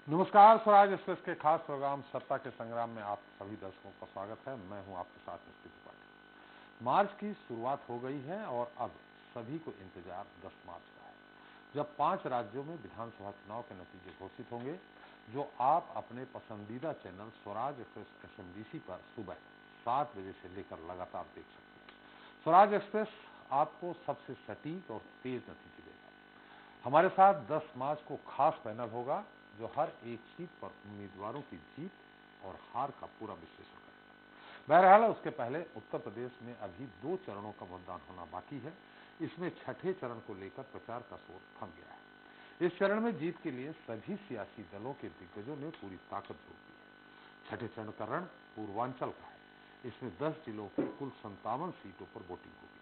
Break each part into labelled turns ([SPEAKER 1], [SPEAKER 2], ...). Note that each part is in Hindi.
[SPEAKER 1] नमस्कार। स्वराज एक्सप्रेस के खास प्रोग्राम सत्ता के संग्राम में आप सभी दर्शकों का स्वागत है। मैं हूं आपके साथ मिस्टर त्रिपाठी। मार्च की शुरुआत हो गई है और अब सभी को इंतजार 10 मार्च का है, जब 5 राज्यों में विधानसभा चुनाव के नतीजे घोषित होंगे, जो आप अपने पसंदीदा चैनल स्वराज एक्सप्रेस SMDC पर सुबह 7 बजे से लेकर लगातार देख सकते हैं। स्वराज एक्सप्रेस आपको सबसे सटीक और तेज नतीजे देगा। हमारे साथ 10 मार्च को खास पैनल होगा, जो हर एक सीट पर उम्मीदवारों की जीत और हार का पूरा विश्लेषण करेगा। बहरहाल उसके पहले उत्तर प्रदेश में अभी 2 चरणों का मतदान होना बाकी है। इसमें छठे चरण को लेकर प्रचार का शोर थम गया है। इस चरण में जीत के लिए सभी सियासी दलों के दिग्गजों ने पूरी ताकत झोंक दी है। छठे चरण का रण पूर्वांचल का है। इसमें 10 जिलों की कुल 57 सीटों पर वोटिंग होगी,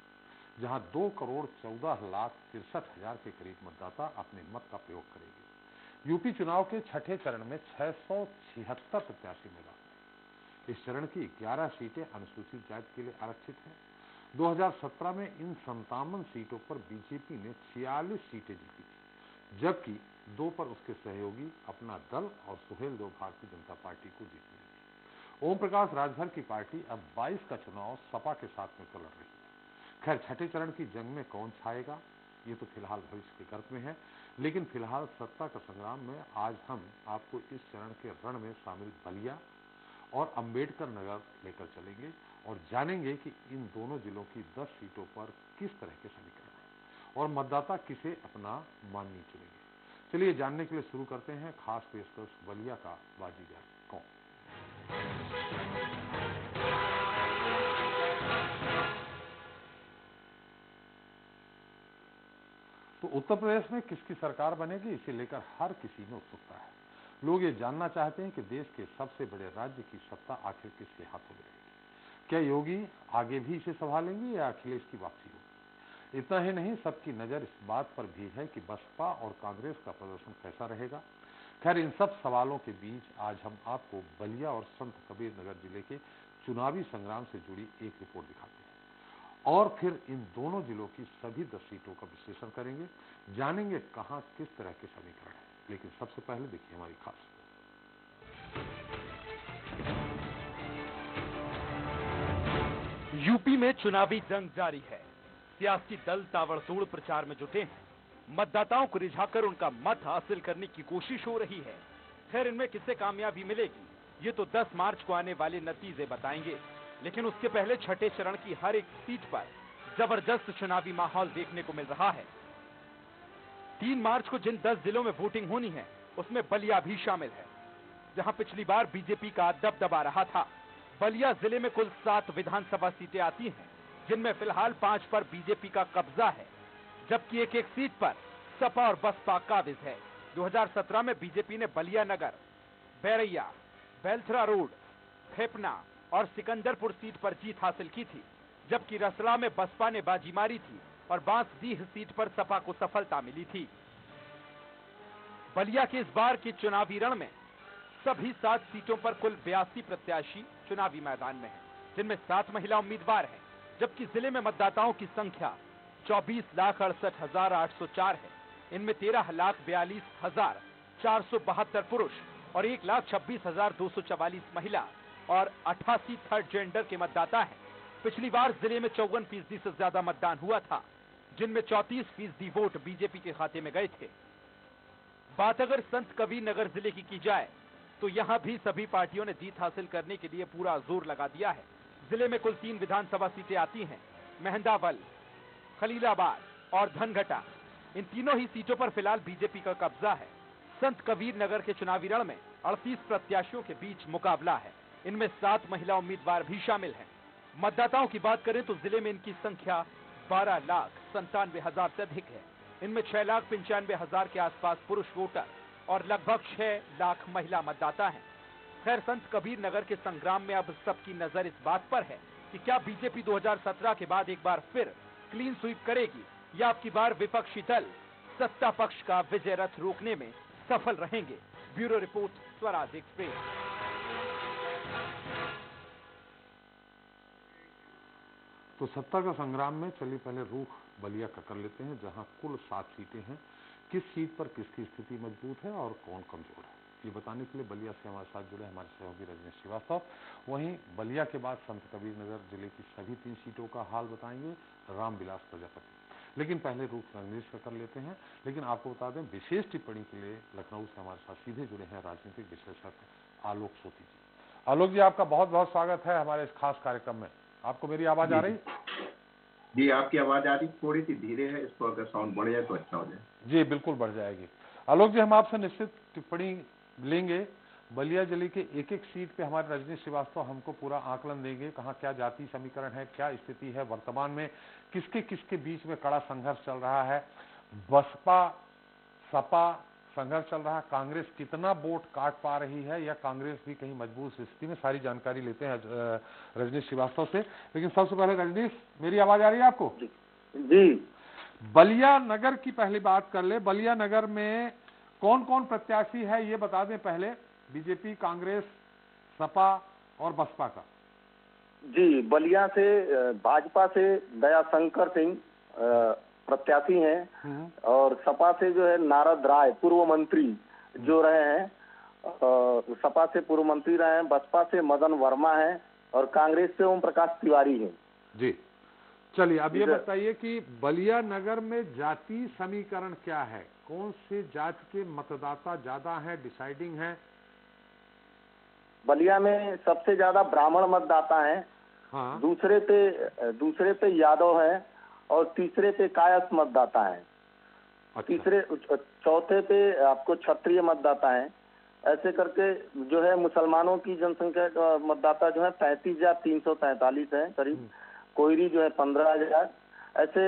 [SPEAKER 1] जहां 2,14,63,000 के करीब मतदाता अपने मत का प्रयोग करेंगे। यूपी चुनाव के छठे चरण में 676 प्रत्याशी मैदान में। इस चरण की 11 सीटें अनुसूचित जाति के लिए आरक्षित हैं। 2017 में इन 57 सीटों पर बीजेपी ने 46 सीटें जीती थी, जबकि 2 पर उसके सहयोगी अपना दल और सुहेलदेव भारतीय जनता पार्टी को जीतने दी। ओम प्रकाश राजभर की पार्टी अब 22 का चुनाव सपा के साथ में लड़ रही है। खैर, छठे चरण की जंग में कौन छाएगा, ये तो फिलहाल भविष्य के गर्भ में है, लेकिन फिलहाल सत्ता का संग्राम में आज हम आपको इस चरण के रण में शामिल बलिया और अंबेडकर नगर लेकर चलेंगे और जानेंगे कि इन दोनों जिलों की 10 सीटों पर किस तरह के समीकरण हैं और मतदाता किसे अपना माननी चुनेंगे। चलिए जानने के लिए शुरू करते हैं खास पेशकश बलिया का बाजीगर कौन। तो उत्तर प्रदेश में किसकी सरकार बनेगी, इसे लेकर हर किसी में उत्सुकता है। लोग ये जानना चाहते हैं कि देश के सबसे बड़े राज्य की सत्ता आखिर किसके हाथों में रहेगी। क्या योगी आगे भी इसे संभालेंगे या अखिलेश की वापसी होगी। इतना ही नहीं, सबकी नजर इस बात पर भी है कि बसपा और कांग्रेस का प्रदर्शन कैसा रहेगा। खैर, इन सब सवालों के बीच आज हम आपको बलिया और संत कबीर नगर जिले के चुनावी संग्राम से जुड़ी एक रिपोर्ट दिखाते हैं और फिर इन दोनों जिलों की सभी 10 सीटों का विश्लेषण करेंगे, जानेंगे कहां किस तरह के समीकरण हैं। लेकिन सबसे पहले देखिए हमारी खास।
[SPEAKER 2] यूपी में चुनावी जंग जारी है। सियासी दल ताबड़तोड़ प्रचार में जुटे हैं। मतदाताओं को रिझाकर उनका मत हासिल करने की कोशिश हो रही है। खैर, इनमें किसे कामयाबी मिलेगी, ये तो 10 मार्च को आने वाले नतीजे बताएंगे। लेकिन उसके पहले छठे चरण की हर एक सीट पर जबरदस्त चुनावी माहौल देखने को मिल रहा है। 3 मार्च को जिन 10 जिलों में वोटिंग होनी है, उसमें बलिया भी शामिल है, जहां पिछली बार बीजेपी का दबदबा रहा था। बलिया जिले में कुल 7 विधानसभा सीटें आती हैं, जिनमें फिलहाल 5 पर बीजेपी का कब्जा है, जबकि एक सीट पर सपा और बसपा काबिज है। 2017 में बीजेपी ने बलिया नगर, बैरैया, बेलथरा रोड, फेपना और सिकंदरपुर सीट पर जीत हासिल की थी, जबकि रसला में बसपा ने बाजी मारी थी और बांसडीह सीट पर सपा को सफलता मिली थी। बलिया के इस बार के चुनावी रण में सभी 7 सीटों पर कुल 82 प्रत्याशी चुनावी मैदान में हैं, जिनमें 7 महिला उम्मीदवार हैं, जबकि जिले में मतदाताओं की संख्या 24,68,804 है। इनमें 13,42,472 पुरुष और 1,26,244 महिला और 88 थर्ड जेंडर के मतदाता हैं। पिछली बार जिले में 54% से ज्यादा मतदान हुआ था, जिनमें 34% वोट बीजेपी के खाते में गए थे। बात अगर संत कबीर नगर जिले की जाए, तो यहां भी सभी पार्टियों ने जीत हासिल करने के लिए पूरा जोर लगा दिया है। जिले में कुल 3 विधानसभा सीटें आती हैं, मेहंदावल, खलीलाबाद और धनघटा। इन तीनों ही सीटों पर फिलहाल बीजेपी का कब्जा है। संत कबीर नगर के चुनावी रण में 38 प्रत्याशियों के बीच मुकाबला है। इनमें 7 महिला उम्मीदवार भी शामिल हैं। मतदाताओं की बात करें तो जिले में इनकी संख्या 12,97,000 से अधिक है। इनमें 6,95,000 के आसपास पुरुष वोटर और लगभग 6 लाख महिला मतदाता हैं। खैर, संत कबीर नगर के संग्राम में अब सबकी नजर इस बात पर है कि क्या बीजेपी 2017 के बाद एक बार फिर क्लीन स्वीप करेगी या अब की बार विपक्षी दल सत्ता पक्ष का विजय रथ रोकने में सफल रहेंगे। Bureau report, Swaraj express.
[SPEAKER 1] तो सत्ता का संग्राम में चलिए पहले रुख बलिया का कर लेते हैं, जहां कुल 7 सीटें हैं। किस सीट पर किसकी स्थिति मजबूत है और कौन कमजोर है, ये बताने के लिए बलिया से हमारे साथ जुड़े हमारे सहयोगी रजनीश श्रीवास्तव। वहीं बलिया के बाद संत कबीरनगर जिले की सभी 3 सीटों का हाल बताएंगे रामविलास प्रजापति। लेकिन पहले रूप रजनीश का कर लेते हैं। लेकिन आपको बता दें, विशेष टिप्पणी के लिए लखनऊ से हमारे साथ सीधे जुड़े हैं राजनीतिक विश्लेषक आलोक सोती जी। आलोक जी, आपका बहुत बहुत स्वागत है हमारे इस खास कार्यक्रम में। आपको मेरी आवाज आ रही?
[SPEAKER 3] जी, आपकी आवाज आ रही, थोड़ी सी धीरे है, इसको अगर साउंड बढ़ जाए तो अच्छा हो जाए।
[SPEAKER 1] जी बिल्कुल बढ़ जाएगी। आलोक जी, हम आपसे निश्चित टिप्पणी लेंगे। बलिया जिले के एक एक सीट पे हमारे रजनीश श्रीवास्तव हमको पूरा आकलन देंगे, कहाँ क्या जाति समीकरण है, क्या स्थिति है वर्तमान में, किसके किसके बीच में कड़ा संघर्ष चल रहा है, बसपा सपा संघर्ष चल रहा है, कांग्रेस कितना वोट काट पा रही है या कांग्रेस भी कहीं मजबूत स्थिति में, सारी जानकारी लेते हैं रजनीश श्रीवास्तव से। लेकिन सबसे पहले रजनीश, मेरी आवाज आ रही है आपको?
[SPEAKER 4] जी।
[SPEAKER 1] बलिया नगर की पहली बात कर ले। बलिया नगर में कौन कौन प्रत्याशी है ये बता दें पहले, बीजेपी, कांग्रेस, सपा और बसपा का।
[SPEAKER 4] जी, बलिया से भाजपा से दयाशंकर सिंह प्रत्याशी हैं और सपा से जो है नारद राय पूर्व मंत्री जो रहे हैं, सपा से पूर्व मंत्री रहे हैं, बसपा से मदन वर्मा है और कांग्रेस से ओम प्रकाश तिवारी है।
[SPEAKER 1] जी चलिए, अब ये बताइए कि बलिया नगर में जाति समीकरण क्या है, कौन से जाति के मतदाता ज्यादा हैं, डिसाइडिंग है?
[SPEAKER 4] बलिया में सबसे ज्यादा ब्राह्मण मतदाता हैं।
[SPEAKER 1] हाँ।
[SPEAKER 4] दूसरे पे यादव हैं और तीसरे पे कायस्थ मतदाता हैं।
[SPEAKER 1] अच्छा।
[SPEAKER 4] चौथे पे आपको क्षत्रिय मतदाता हैं। ऐसे करके जो है मुसलमानों की जनसंख्या मतदाता जो है 35,343 है करीब। कोयरी जो है 15,000। ऐसे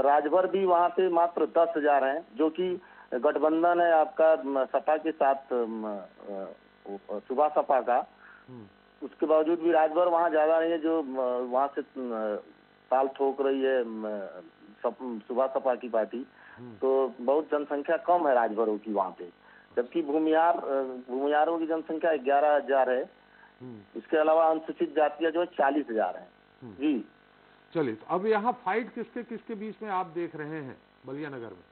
[SPEAKER 4] राजभर भी वहाँ पे मात्र 10,000 हैं, जो कि गठबंधन है आपका सपा के साथ, सुबह सपा का। उसके बावजूद भी राजभर वहाँ ज्यादा नहीं है, जो वहाँ से ताल ठोक रही है सुबह सपा की पार्टी। तो बहुत जनसंख्या कम है राजभरों की वहाँ पे, जबकि भूमियारों की जनसंख्या 11,000 है। इसके अलावा अनुसूचित जातियां जो है 40,000 है। जी
[SPEAKER 1] चलिए, तो अब यहाँ फाइट किसके किसके बीच में आप देख रहे हैं बलिया नगर में?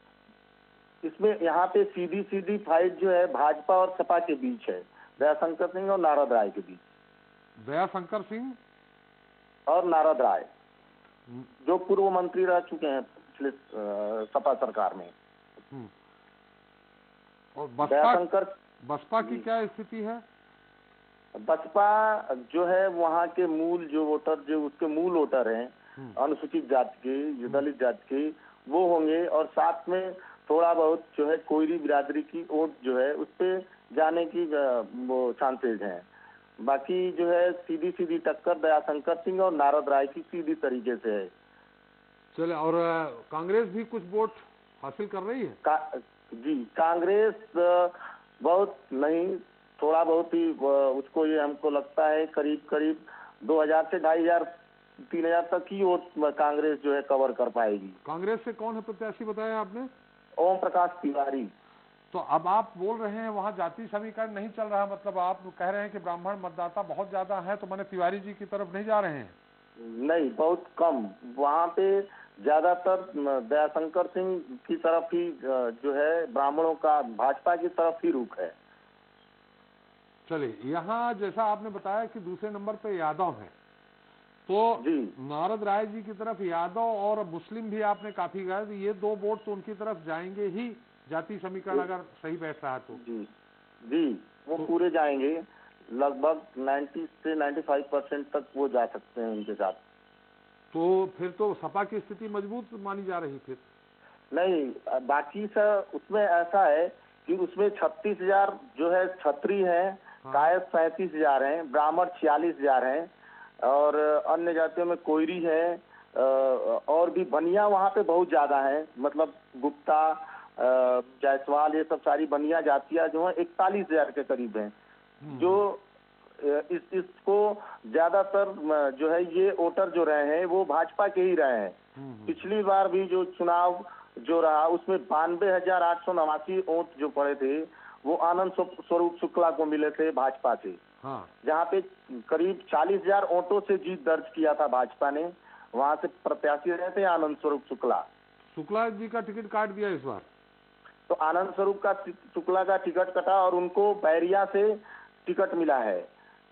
[SPEAKER 4] इसमें यहाँ पे सीधी फाइट जो है भाजपा और सपा के बीच है, दयाशंकर सिंह और नारद राय के बीच।
[SPEAKER 1] दयाशंकर सिंह
[SPEAKER 4] और नारद राय जो पूर्व मंत्री रह चुके हैं पिछले सपा सरकार में।
[SPEAKER 1] और बसपा की क्या स्थिति है?
[SPEAKER 4] बसपा जो है वहाँ के मूल जो वोटर, जो उसके मूल वोटर हैं अनुसूचित जाति के, दलित जाति के, वो होंगे और साथ में थोड़ा बहुत जो है कोयरी बिरादरी की वोट जो है उस पे जाने की वो चांसेज हैं। बाकी जो है सीधी टक्कर दयाशंकर सिंह और नारद राय की सीधी तरीके से है।
[SPEAKER 1] चले, और कांग्रेस भी कुछ वोट हासिल कर रही है?
[SPEAKER 4] जी, कांग्रेस बहुत नहीं, थोड़ा बहुत ही उसको, ये हमको लगता है करीब 2,000 से 2,500 3,000 तक ही वोट कांग्रेस जो है कवर कर पाएगी।
[SPEAKER 1] कांग्रेस से कौन है प्रत्याशी बताया आपने?
[SPEAKER 4] ओम प्रकाश तिवारी।
[SPEAKER 1] तो अब आप बोल रहे हैं वहाँ जाति समीकरण नहीं चल रहा, मतलब आप कह रहे हैं कि ब्राह्मण मतदाता बहुत ज्यादा है, तो मैंने तिवारी जी की तरफ नहीं जा रहे हैं?
[SPEAKER 4] नहीं, बहुत कम। वहाँ पे ज्यादातर दयाशंकर सिंह की तरफ ही जो है ब्राह्मणों का, भाजपा की तरफ ही रुख है।
[SPEAKER 1] चलिए, यहाँ जैसा आपने बताया कि दूसरे नंबर पे यादव है, तो नारद राय जी की तरफ यादव और मुस्लिम भी आपने काफी गए, तो ये 2 वोट तो उनकी तरफ जाएंगे ही, जाति समीकरण अगर सही बैठ रहा है तो।
[SPEAKER 4] जी वो तो पूरे जाएंगे, लगभग 90 से 95% तक वो जा सकते हैं उनके साथ।
[SPEAKER 1] तो फिर तो सपा की स्थिति मजबूत मानी जा रही? फिर
[SPEAKER 4] नहीं, बाकी सर उसमें ऐसा है कि उसमें 36,000 जो है क्षत्रिय है, कायस्थ 37,000 हैं, ब्राह्मण 46,000 हैं और अन्य जातियों में कोयरी है और भी बनिया वहाँ पे बहुत ज्यादा है, मतलब गुप्ता, जायसवाल, ये सब सारी बनिया जातियां जो है 41,000 के करीब हैं। जो इसको ज्यादातर जो है ये वोटर जो रहे हैं वो भाजपा के ही रहे हैं। पिछली बार भी जो चुनाव जो रहा उसमें 92,889 वोट जो पड़े थे वो आनंद स्वरूप शुक्ला को मिले थे भाजपा से। जहाँ पे करीब 40,000 वोटों से जीत दर्ज किया था भाजपा ने, वहाँ से प्रत्याशी रहे थे आनंद स्वरूप शुक्ला।
[SPEAKER 1] शुक्ला जी का टिकट काट दिया इस बार?
[SPEAKER 4] तो आनंद स्वरूप का शुक्ला का टिकट कटा और उनको बैरिया से टिकट मिला है।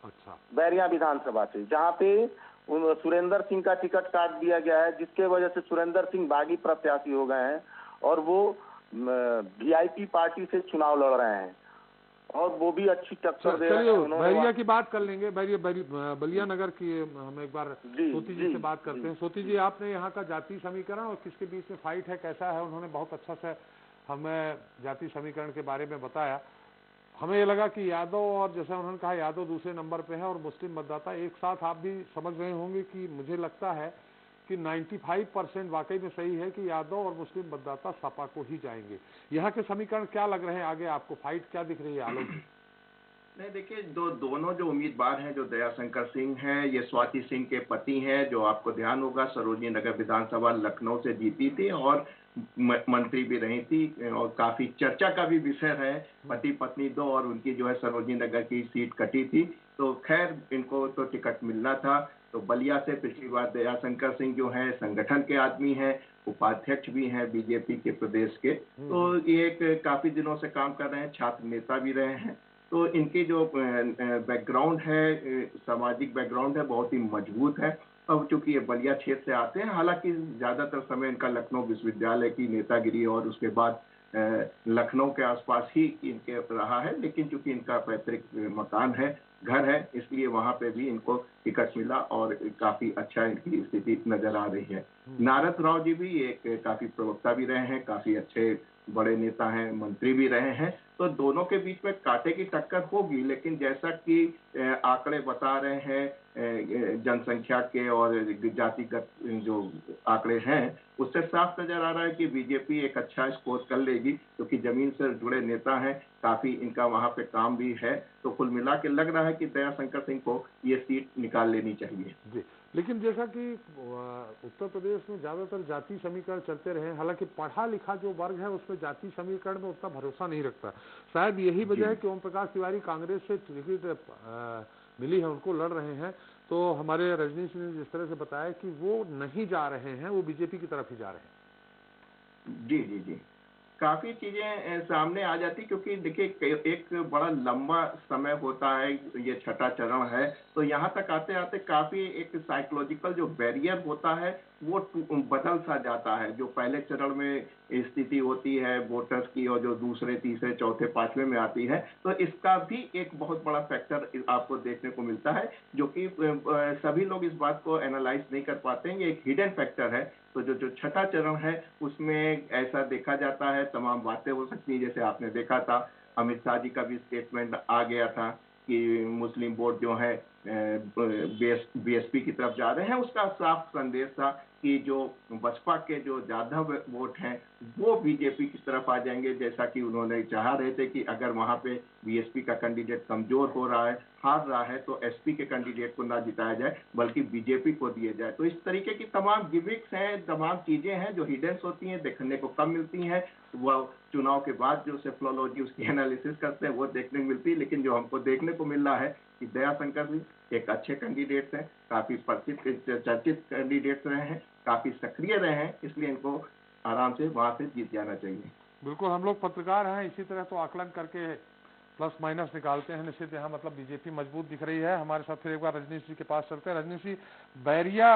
[SPEAKER 1] अच्छा,
[SPEAKER 4] बैरिया विधानसभा से, जहाँ पे सुरेंद्र सिंह का टिकट काट दिया गया है, जिसके वजह से सुरेंद्र सिंह बागी प्रत्याशी हो गए हैं और वो वीआईपी पार्टी से चुनाव लड़ रहे हैं और वो भी अच्छी टक्कर दे रहे हैं।
[SPEAKER 1] बैरिया की बात कर लेंगे, बलिया नगर की हम एक बार सोती जी से बात करते हैं। सोती जी, आपने यहाँ का जाति समीकरण और किसके बीच में फाइट है, कैसा है? उन्होंने बहुत अच्छा से हमें जाति समीकरण के बारे में बताया। हमें ये लगा कि यादव, और जैसा उन्होंने कहा यादव दूसरे नंबर पे है और मुस्लिम मतदाता एक साथ। आप भी समझ रहे होंगे कि मुझे लगता है कि 95% वाकई में सही है कि यादव और मुस्लिम मतदाता सपा को ही जाएंगे। यहाँ के समीकरण क्या लग रहे हैं आगे आपको, फाइट क्या दिख रही है आलोक जी?
[SPEAKER 3] नहीं, देखिए, दोनों जो उम्मीदवार हैं, जो दयाशंकर सिंह हैं, ये स्वाति सिंह के पति हैं, जो आपको ध्यान होगा सरोजनी नगर विधानसभा लखनऊ से जीती थी और मंत्री भी रही थी और काफी चर्चा का भी विषय है। पति पत्नी दो, और उनकी जो है सरोजनी नगर की सीट कटी थी, तो खैर इनको तो टिकट मिलना था। तो बलिया से पिछली बार दयाशंकर सिंह जो है संगठन के आदमी हैं, उपाध्यक्ष भी हैं बीजेपी के प्रदेश के, तो ये एक काफी दिनों से काम कर रहे हैं, छात्र नेता भी रहे हैं। तो इनकी जो बैकग्राउंड है, सामाजिक बैकग्राउंड है, बहुत ही मजबूत है। अब चूंकि ये बलिया क्षेत्र से आते हैं, हालांकि ज्यादातर समय इनका लखनऊ विश्वविद्यालय की नेतागिरी और उसके बाद लखनऊ के आसपास ही इनके रहा है, लेकिन चूंकि इनका पैतृक मकान है, घर है, इसलिए वहां पे भी इनको टिकट मिला और काफी अच्छा इनकी स्थिति नजर आ रही है। नारद राव जी भी एक काफी प्रवक्ता भी रहे हैं, काफी अच्छे बड़े नेता हैं, मंत्री भी रहे हैं। तो दोनों के बीच में कांटे की टक्कर होगी, लेकिन जैसा कि आंकड़े बता रहे हैं जनसंख्या के और जातिगत जो आंकड़े हैं, उससे साफ नजर आ रहा है कि बीजेपी एक अच्छा स्कोर कर लेगी, क्योंकि जमीन से जुड़े नेता हैं, काफी इनका वहां पे काम भी है। तो कुल मिला के लग रहा है कि दयाशंकर सिंह को ये सीट निकाल लेनी चाहिए
[SPEAKER 1] जी। लेकिन जैसा कि उत्तर प्रदेश में ज्यादातर जाति समीकरण चलते रहे, हालांकि पढ़ा लिखा जो वर्ग है उसमें जाति समीकरण में उतना भरोसा नहीं रखता। शायद यही वजह है कि ओम प्रकाश तिवारी कांग्रेस से टिकट मिली है, उनको लड़ रहे हैं। तो हमारे रजनीश ने जिस तरह से बताया कि वो नहीं जा रहे हैं, वो बीजेपी की तरफ ही जा रहे हैं।
[SPEAKER 3] जी जी जी, काफी चीजें सामने आ जाती, क्योंकि देखिए एक बड़ा लंबा समय होता है, ये छठा चरण है, तो यहाँ तक आते आते काफी एक साइकोलॉजिकल जो बैरियर होता है वो बदल सा जाता है। जो पहले चरण में स्थिति होती है वोटर्स की, और जो दूसरे तीसरे चौथे पांचवें में आती है, तो इसका भी एक बहुत बड़ा फैक्टर आपको देखने को मिलता है, जो कि सभी लोग इस बात को एनालाइज नहीं कर पाते हैं। ये एक हिडन फैक्टर है। तो जो छठा चरण है उसमें ऐसा देखा जाता है, तमाम बातें हो सकती है। जैसे आपने देखा था, अमित शाह जी का भी स्टेटमेंट आ गया था कि मुस्लिम वोट जो है बीएसपी की तरफ जा रहे हैं। उसका साफ संदेश था कि जो बसपा के जो ज्यादा वोट हैं वो बीजेपी की तरफ आ जाएंगे, जैसा कि उन्होंने चाह रहे थे कि अगर वहां पे बीएसपी का कैंडिडेट कमजोर हो रहा है, हार रहा है, तो एसपी के कैंडिडेट को ना जिताया जाए बल्कि बीजेपी को दिए जाए। तो इस तरीके की तमाम गिमिक्स हैं, तमाम चीजें हैं जो हिडन होती हैं, देखने को कम मिलती हैं। वह चुनाव के बाद जो सेफोलॉजी उसकी एनालिसिस करते हैं वो देखने को मिलती है। लेकिन जो हमको देखने को मिल रहा है कि दयाशंकर जी एक अच्छे कैंडिडेट्स हैं, काफी चर्चित कैंडिडेट्स रहे हैं, काफी सक्रिय रहे हैं, इसलिए इनको आराम से वहां से जीत जाना चाहिए।
[SPEAKER 1] बिल्कुल, हम लोग पत्रकार हैं, इसी तरह तो आकलन करके प्लस माइनस निकालते हैं। निश्चित यहाँ मतलब बीजेपी मजबूत दिख रही है। हमारे साथ फिर एक बार रजनीश जी के पास चलते हैं। रजनीश जी, बैरिया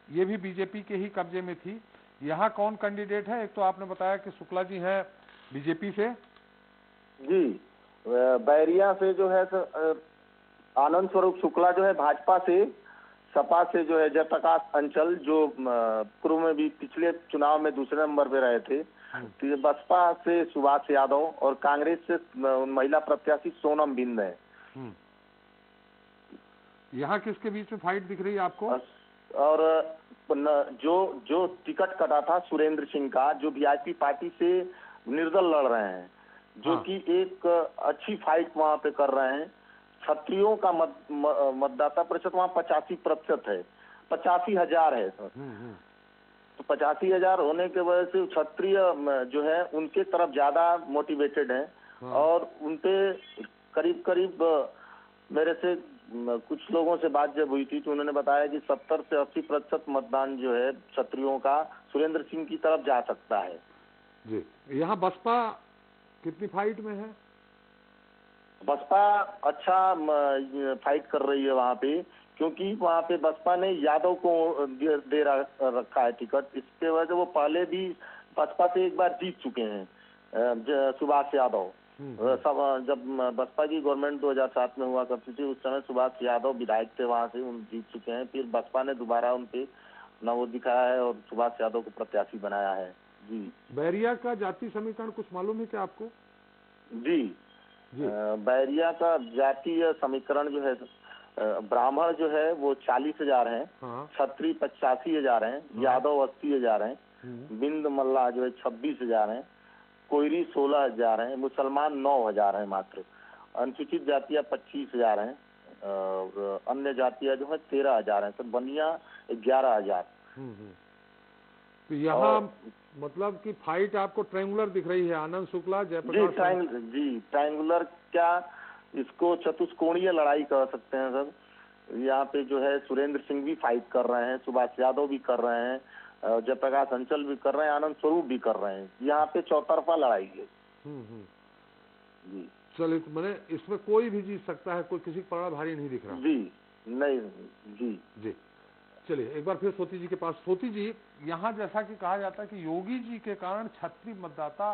[SPEAKER 1] ये भी बीजेपी के ही कब्जे में थी, यहाँ कौन कैंडिडेट है? एक तो आपने बताया कि शुक्ला जी हैं बीजेपी से।
[SPEAKER 4] जी, बैरिया से जो है आनंद स्वरूप शुक्ला जो है भाजपा से, सपा से जो है जयप्रकाश अंचल, जो पूर्व में भी पिछले चुनाव में दूसरे नंबर पे रहे थे, तो बसपा से सुभाष यादव, और कांग्रेस से महिला प्रत्याशी सोनम बिंद है।
[SPEAKER 1] यहाँ किसके बीच में फाइट दिख रही है आपको?
[SPEAKER 4] और जो टिकट कटा था सुरेंद्र सिंह का, जो वीआईपी पार्टी से निर्दल लड़ रहे हैं, जो कि एक अच्छी फाइट वहां पे कर रहे हैं। क्षत्रियों का मतदाता प्रतिशत वहाँ 85% है, 85,000 है सर। तो 85,000 होने के वजह से क्षत्रिय जो है उनके तरफ ज्यादा मोटिवेटेड है। और उनपे करीब करीब मेरे से कुछ लोगों से बात जब हुई थी तो उन्होंने बताया कि 70 से 80% मतदान जो है क्षत्रियों का सुरेंद्र सिंह की तरफ जा सकता है।
[SPEAKER 1] जी, यहाँ बसपा कितनी फाइट में है?
[SPEAKER 4] बसपा अच्छा फाइट कर रही है वहाँ पे, क्योंकि वहाँ पे बसपा ने यादव को दे रखा है टिकट। इसके वजह से वो पहले भी बसपा से एक बार जीत चुके हैं, सुभाष यादव। सब जब बसपा की गवर्नमेंट 2007 में हुआ करती थी, उस समय सुभाष यादव विधायक थे वहाँ से, उन जीत चुके हैं। फिर बसपा ने दोबारा उन पे न वो दिखाया है और सुभाष यादव को प्रत्याशी बनाया है। जी।
[SPEAKER 1] बैरिया का जाति समीकरण कुछ मालूम है क्या आपको?
[SPEAKER 4] जी, बैरिया का जातीय समीकरण जो है, ब्राह्मण जो है वो 40,000 हैं, क्षत्रिय 85,000 हैं, यादव 80,000 हैं, बिंद मल्ला जो है 26,000 हैं, कोयरी 16,000 हैं, मुसलमान 9,000 हैं मात्र, अनुसूचित जातियां 25,000 हैं, और अन्य जातियां जो है 13,000 हैं, तो बनिया 11,000।
[SPEAKER 1] तो यहाँ मतलब कि फाइट आपको ट्रायंगुलर दिख रही है, आनंद शुक्ला जयप्रकाश?
[SPEAKER 4] जी, ट्रायंगुलर क्या, इसको चतुष्कोणीय लड़ाई कह सकते हैं सर। यहाँ पे जो है सुरेंद्र सिंह भी फाइट कर रहे हैं, सुभाष यादव भी कर रहे हैं, जयप्रकाश अंचल भी कर रहे हैं, आनंद स्वरूप भी कर रहे हैं। यहाँ पे चौतरफा लड़ाई है। जी
[SPEAKER 1] चलिए, तो मैंने इसमें कोई भी जीत सकता है, कोई किसी का पड़ा भारी नहीं दिख रहा।
[SPEAKER 4] जी नहीं। जी
[SPEAKER 1] जी, चलिए एक बार फिर सोती जी के पास। सोती जी, यहाँ जैसा कि कहा जाता है कि योगी जी के कारण क्षत्रिय मतदाता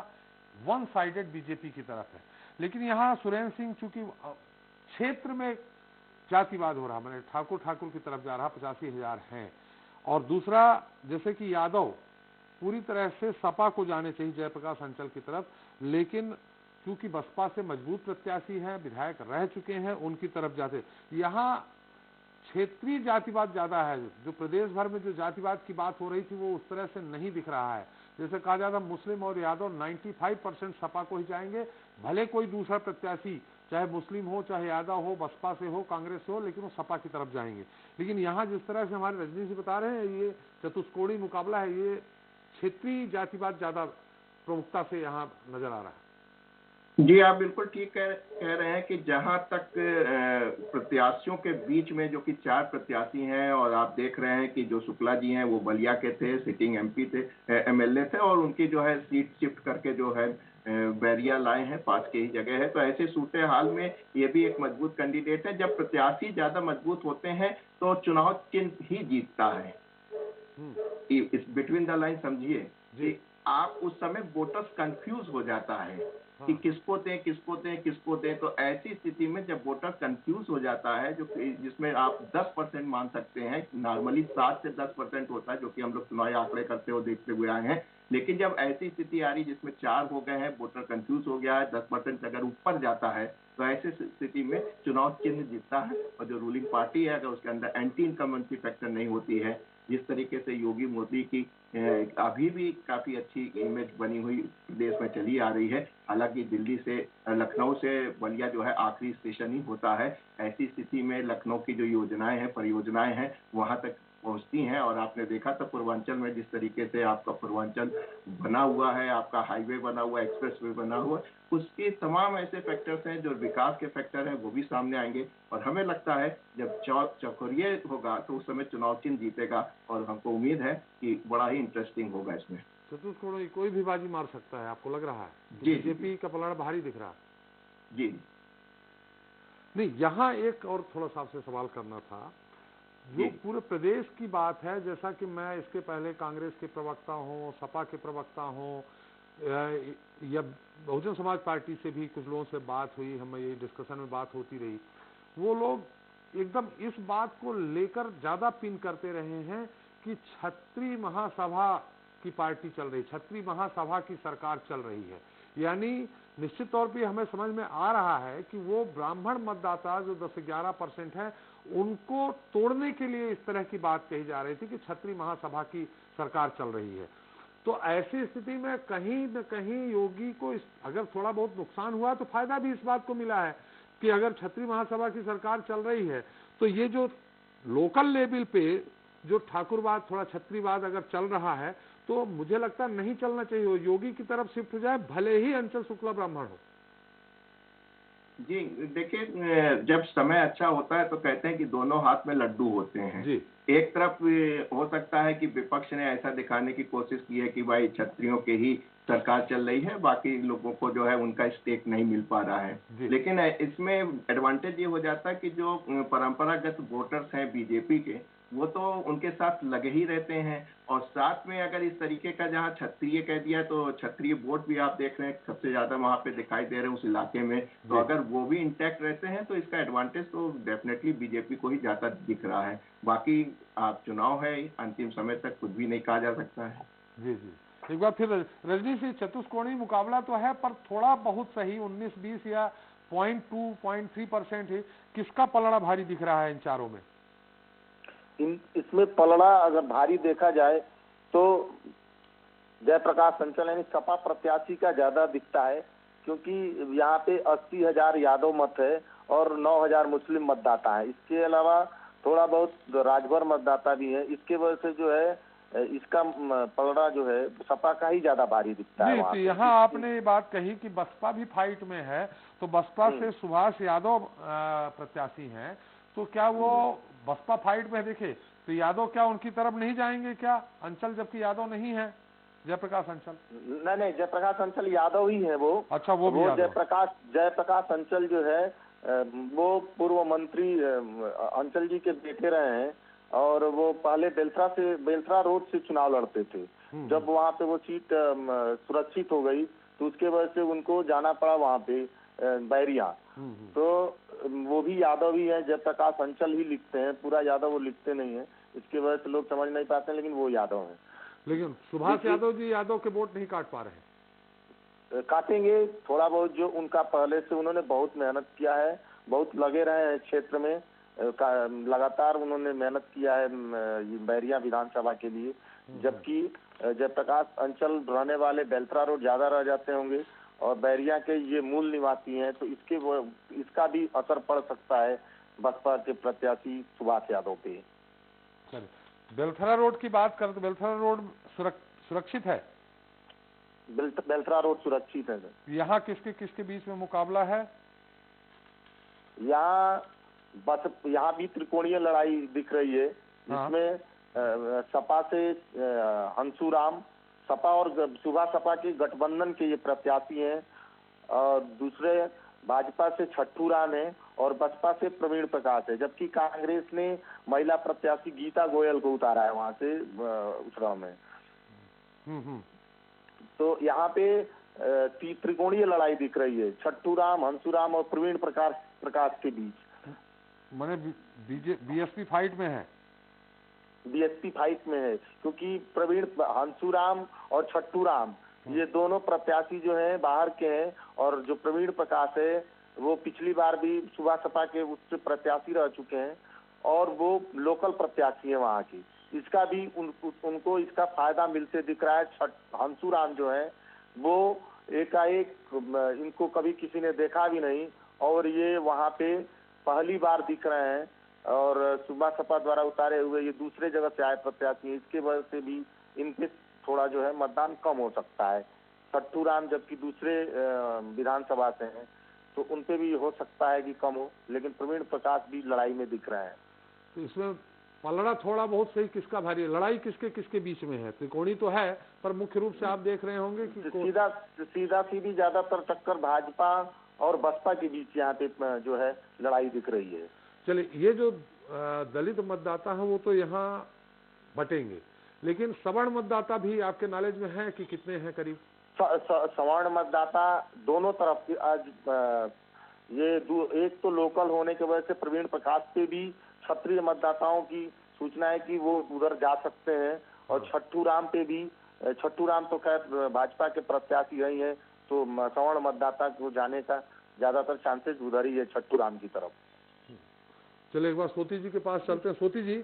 [SPEAKER 1] वन साइडेड बीजेपी की तरफ है, लेकिन यहाँ सुरेंद्र सिंह चूंकि क्षेत्र में जातिवाद हो रहा, मैंने ठाकुर की तरफ जा रहा, 85,000 हैं। और दूसरा, जैसे कि यादव पूरी तरह से सपा को जाने चाहिए, जयप्रकाश अंचल की तरफ, लेकिन क्योंकि बसपा से मजबूत प्रत्याशी हैं, विधायक रह चुके हैं, उनकी तरफ जाते। यहाँ क्षेत्रीय जातिवाद ज्यादा है। जो प्रदेश भर में जो जातिवाद की बात हो रही थी वो उस तरह से नहीं दिख रहा है। जैसे कहा जाता मुस्लिम और यादव 95% सपा को ही जाएंगे, भले कोई दूसरा प्रत्याशी चाहे मुस्लिम हो, चाहे यादव हो, बसपा से हो, कांग्रेस से हो, लेकिन वो सपा की तरफ जाएंगे। लेकिन यहाँ जिस तरह से हमारे रजनी जी बता रहे हैं, ये चतुष्कोणीय मुकाबला है, ये क्षेत्रीय जातिवाद ज्यादा प्रमुखता से यहाँ नजर आ रहा है।
[SPEAKER 3] जी, आप बिल्कुल ठीक कह रहे हैं कि जहां तक प्रत्याशियों के बीच में जो कि 4 प्रत्याशी हैं, और आप देख रहे हैं कि जो शुक्ला जी हैं वो बलिया के थे, सिटिंग एमपी थे, एमएलए थे, और उनकी जो है सीट शिफ्ट करके जो है बैरिया लाए हैं, 5 की ही जगह है। तो ऐसे सूरत हाल में ये भी एक मजबूत कैंडिडेट है। जब प्रत्याशी ज्यादा मजबूत होते हैं तो चुनाव चिन्ह ही जीतता है। इस बिटवीन द लाइन समझिए कि आप उस समय वोटर्स कंफ्यूज हो जाता है कि किसको दें। तो ऐसी स्थिति में जब वोटर कंफ्यूज हो जाता है, जो जिसमें आप 10% मान सकते हैं, नॉर्मली 7 से 10% होता है, जो कि हम लोग चुनावी आंकड़े करते हुए देखते हुए आए हैं। लेकिन जब ऐसी स्थिति आ रही जिसमें 4 हो गए हैं, वोटर कंफ्यूज हो गया है, 10% अगर ऊपर जाता है, तो ऐसी स्थिति में चुनाव चिन्ह जीतता है। और जो रूलिंग पार्टी है, अगर उसके अंदर एंटी इनकम्बेंसी फैक्टर नहीं होती है, जिस तरीके से योगी मोदी की अभी भी काफी अच्छी इमेज बनी हुई देश में चली आ रही है। हालांकि दिल्ली से लखनऊ से बलिया जो है आखिरी स्टेशन ही होता है। ऐसी स्थिति में लखनऊ की जो योजनाएं हैं, परियोजनाएं हैं, वहां तक पहुंचती हैं। और आपने देखा था पूर्वांचल में जिस तरीके से आपका पूर्वांचल बना हुआ है, आपका हाईवे बना हुआ, एक्सप्रेस वे बना हुआ, उसके तमाम ऐसे फैक्टर्स हैं जो विकास के फैक्टर हैं, वो भी सामने आएंगे। और हमें लगता है जब चौखुरिये होगा तो उस समय चुनाव चिन्ह जीतेगा, और हमको उम्मीद है कि बड़ा ही इंटरेस्टिंग होगा इसमें।
[SPEAKER 1] चतुष्कोणीय कोई भी बाजी मार सकता है, आपको लग रहा है?
[SPEAKER 3] बीजेपी
[SPEAKER 1] का पलड़ा भारी दिख रहा है।
[SPEAKER 3] जी
[SPEAKER 1] नहीं, यहाँ एक और थोड़ा सा आपसे सवाल करना था। जो पूरे प्रदेश की बात है, जैसा कि मैं इसके पहले कांग्रेस के प्रवक्ता हूँ, सपा के प्रवक्ता हूँ, या बहुजन समाज पार्टी से भी कुछ लोगों से बात हुई, हमें ये डिस्कशन में बात होती रही, वो लोग एकदम इस बात को लेकर ज्यादा पिन करते रहे हैं कि क्षत्रिय महासभा की पार्टी चल रही, क्षत्रिय महासभा की सरकार चल रही है। यानी निश्चित तौर पे हमें समझ में आ रहा है कि वो ब्राह्मण मतदाता जो 10-11% है, उनको तोड़ने के लिए इस तरह की बात कही जा रही थी कि क्षत्रिय महासभा की सरकार चल रही है। तो ऐसी स्थिति में कहीं न कहीं योगी को अगर थोड़ा बहुत नुकसान हुआ तो फायदा भी इस बात को मिला है कि अगर क्षत्रिय महासभा की सरकार चल रही है तो ये जो लोकल लेवल पे जो ठाकुरवाद, थोड़ा क्षत्रियवाद अगर चल रहा है, तो मुझे लगता नहीं चलना चाहिए, योगी की तरफ शिफ्ट हो जाए, भले ही अंचल शुक्ला ब्राह्मण हो।
[SPEAKER 3] जी देखिए, जब समय अच्छा होता है तो कहते हैं कि दोनों हाथ में लड्डू होते हैं।
[SPEAKER 1] जी
[SPEAKER 3] एक तरफ हो सकता है कि विपक्ष ने ऐसा दिखाने की कोशिश की है कि भाई क्षत्रियों के ही सरकार चल रही है, बाकी लोगों को जो है उनका स्टेक नहीं मिल पा रहा है।
[SPEAKER 1] जी
[SPEAKER 3] लेकिन इसमें एडवांटेज ये हो जाता है कि जो परंपरागत वोटर्स हैं बीजेपी के, वो तो उनके साथ लगे ही रहते हैं। और साथ में अगर इस तरीके का जहाँ क्षत्रिय कह दिया, तो क्षत्रिय वोट भी आप देख रहे हैं सबसे ज्यादा वहां पे दिखाई दे रहे हैं उस इलाके में। तो
[SPEAKER 1] जी
[SPEAKER 3] अगर वो भी इंटैक्ट रहते हैं तो इसका एडवांटेज तो डेफिनेटली बीजेपी को ही ज्यादा दिख रहा है। बाकी आप चुनाव है, अंतिम समय तक कुछ भी नहीं कहा जा सकता है।
[SPEAKER 1] जी जी। एक बार फिर रजनी से चतुष्कोणीय मुकाबला तो है, पर थोड़ा बहुत सही 19-20 या 0.2-0.3% ही, किसका पलड़ा भारी दिख रहा है इन चारों में?
[SPEAKER 4] इसमें पलड़ा अगर भारी देखा जाए तो जयप्रकाश अंचल यानी सपा प्रत्याशी का ज्यादा दिखता है, क्योंकि यहाँ पे 80,000 यादव मत है और 9,000 मुस्लिम मतदाता है। इसके अलावा थोड़ा बहुत राजभर मतदाता भी है। इसके वजह से जो है इसका पलड़ा जो है सपा का ही ज्यादा भारी दिखता है
[SPEAKER 1] जी,
[SPEAKER 4] वहाँ
[SPEAKER 1] तो
[SPEAKER 4] पे।
[SPEAKER 1] यहाँ आपने ये बात कही कि बसपा भी फाइट में है, तो बसपा से सुभाष यादव प्रत्याशी हैं, तो क्या वो बसपा फाइट में देखे तो यादव क्या उनकी तरफ नहीं जाएंगे क्या अंचल, जबकि यादव नहीं है जयप्रकाश अंचल?
[SPEAKER 4] नहीं, जयप्रकाश अंचल यादव ही है वो।
[SPEAKER 1] अच्छा, वो भी यादव।
[SPEAKER 4] जयप्रकाश अंचल जो है वो पूर्व मंत्री अंचल जी के बेटे रहे हैं, और वो पहले बेलथरा रोड से चुनाव लड़ते थे। जब वहाँ पे वो सीट सुरक्षित हो गई तो उसके वजह से उनको जाना पड़ा वहाँ पे बैरिया। तो वो भी यादव ही है, जयप्रकाश अंचल ही लिखते हैं, पूरा यादव वो लिखते नहीं है, इसके वजह से लोग समझ नहीं पाते, लेकिन वो यादव है।
[SPEAKER 1] लेकिन सुभाष यादव जी यादव के वोट नहीं काट पा रहे हैं।
[SPEAKER 4] काटेंगे थोड़ा बहुत, जो उनका पहले से उन्होंने बहुत मेहनत किया है, बहुत लगे रहे हैं क्षेत्र में, लगातार उन्होंने मेहनत किया है बैरिया विधानसभा के लिए। जबकि जयप्रकाश अंचल रहने वाले बेलथरा रोड ज्यादा रह जाते होंगे और बैरिया के ये मूल निवासी हैं, तो इसका भी असर पड़ सकता है बसपा के प्रत्याशी सुभाष यादव पे।
[SPEAKER 1] बेलथरा रोड की बात करें तो बेलथरा रोड सुरक्षित है?
[SPEAKER 4] बेलथरा रोड सुरक्षित है।
[SPEAKER 1] यहाँ किसके बीच में मुकाबला है?
[SPEAKER 4] यहाँ भी त्रिकोणीय लड़ाई दिख रही है, जिसमें सपा से हंसूराम, सपा और सुबह सपा के गठबंधन के ये प्रत्याशी हैं, और दूसरे भाजपा से छट्टू राम है और बसपा से प्रवीण प्रकाश है। जबकि कांग्रेस ने महिला प्रत्याशी गीता गोयल को उतारा है वहां से उसराव में। तो यहाँ पे त्रिकोणीय लड़ाई दिख रही है, छट्टू राम, हंसूराम और प्रवीण प्रकाश के बीच।
[SPEAKER 1] माने बीएसपी फाइट में है?
[SPEAKER 4] बीएसपी फाइट में है, क्योंकि प्रवीण, हंसूराम और छट्टू राम ये दोनों प्रत्याशी जो हैं बाहर के हैं, और जो प्रवीण प्रकाश है वो पिछली बार भी सुबह सपा के उच्च प्रत्याशी रह चुके हैं और वो लोकल प्रत्याशी है वहाँ की। इसका भी उनको इसका फायदा मिलते दिख रहा है। हंसूराम जो है वो एकाएक, इनको कभी किसी ने देखा भी नहीं और ये वहाँ पे पहली बार दिख रहे हैं, और सुबह सपा द्वारा उतारे हुए ये दूसरे जगह से आए प्रत्याशी, इसके वजह से भी इनके थोड़ा जो है मतदान कम हो सकता है। छट्टू राम जबकि दूसरे विधानसभा से हैं, तो उनपे भी हो सकता है कि कम हो, लेकिन प्रवीण प्रकाश भी लड़ाई में दिख रहे हैं।
[SPEAKER 1] तो इसमें पलड़ा थोड़ा बहुत सही किसका भारी है? लड़ाई किसके बीच में है? त्रिकोणी तो है, पर मुख्य रूप से आप देख रहे होंगे कि
[SPEAKER 4] सीधी ज्यादातर टक्कर भाजपा और बसपा के बीच यहाँ पे जो है लड़ाई दिख रही है।
[SPEAKER 1] चलिए, ये जो दलित मतदाता है वो तो यहाँ बटेंगे, लेकिन सवर्ण मतदाता भी आपके नॉलेज में है कि कितने हैं करीब?
[SPEAKER 4] सवर्ण मतदाता दोनों तरफ की आज एक तो लोकल होने की वजह से प्रवीण प्रकाश पे भी क्षत्रिय मतदाताओं की सूचना है कि वो उधर जा सकते हैं, और छट्टू राम पे भी, छट्टू राम तो खैर भाजपा के प्रत्याशी रही है, तो सवर्ण मतदाता को जाने का ज्यादातर चांसेस उधर ही है, छट्टू राम की तरफ।
[SPEAKER 1] चलिए एक बार सोती जी के पास चलते हैं। सोती जी,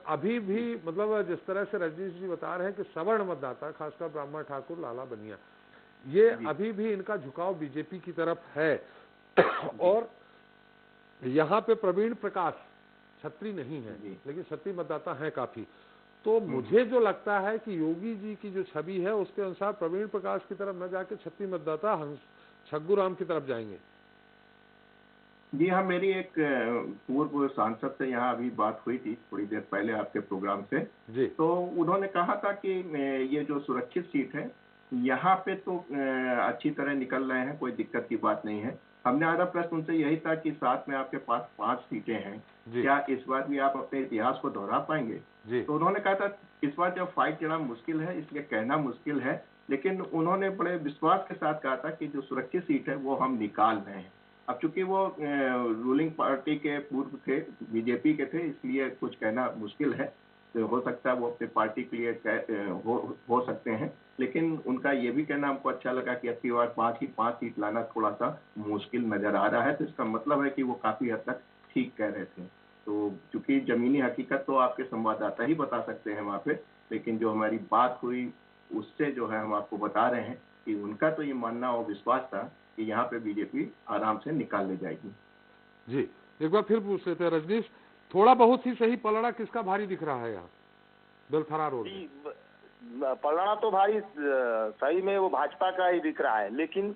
[SPEAKER 1] अभी भी मतलब जिस तरह से रजनीश जी बता रहे हैं कि सवर्ण मतदाता, खासकर ब्राह्मण, ठाकुर, लाला, बनिया, ये अभी भी इनका झुकाव बीजेपी की तरफ है, और यहाँ पे प्रवीण प्रकाश छत्री नहीं है, लेकिन छत्री मतदाता है काफी। तो मुझे जो लगता है कि योगी जी की जो छवि है उसके अनुसार प्रवीण प्रकाश की तरफ न जाके छत्री मतदाता छग्गू राम की तरफ जाएंगे।
[SPEAKER 3] जी हाँ, मेरी एक पूर्व सांसद से यहाँ अभी बात हुई थी थोड़ी देर पहले आपके प्रोग्राम से।
[SPEAKER 1] जी।
[SPEAKER 3] तो उन्होंने कहा था कि ये जो सुरक्षित सीट है, यहाँ पे तो अच्छी तरह निकल रहे हैं, कोई दिक्कत की बात नहीं है। हमने आधा प्रश्न उनसे यही था कि साथ में आपके पास 5 सीटें हैं,
[SPEAKER 1] जी।
[SPEAKER 3] क्या इस बार भी आप अपने इतिहास को दोहरा पाएंगे?
[SPEAKER 1] जी।
[SPEAKER 3] तो उन्होंने कहा था इस बार जब फाइट चढ़ा मुश्किल है, इसलिए कहना मुश्किल है, लेकिन उन्होंने बड़े विश्वास के साथ कहा था कि जो सुरक्षित सीट है वो हम निकाल रहे हैं। अब चूंकि वो रूलिंग पार्टी के पूर्व थे, बीजेपी के थे, इसलिए कुछ कहना मुश्किल है। तो हो सकता है वो अपनी पार्टी के लिए हो सकते हैं, लेकिन उनका ये भी कहना हमको अच्छा लगा कि अब की बार 5 सीट लाना थोड़ा सा मुश्किल नजर आ रहा है। तो इसका मतलब है कि वो काफी हद तक ठीक कह रहे थे। तो चूंकि जमीनी हकीकत तो आपके संवाददाता ही बता सकते हैं वहाँ पे, लेकिन जो हमारी बात हुई उससे जो है हम आपको बता रहे हैं कि उनका तो ये मानना और विश्वास था कि यहाँ पे बीजेपी आराम से निकाल ले जाएगी।
[SPEAKER 1] जी, एक बार फिर पूछ लेते हैं रजनीश, थोड़ा बहुत ही सही पलड़ा किसका भारी दिख रहा है यहाँ बेलथरा रोड में?
[SPEAKER 4] पलड़ा तो भाई सही में वो भाजपा का ही दिख रहा है, लेकिन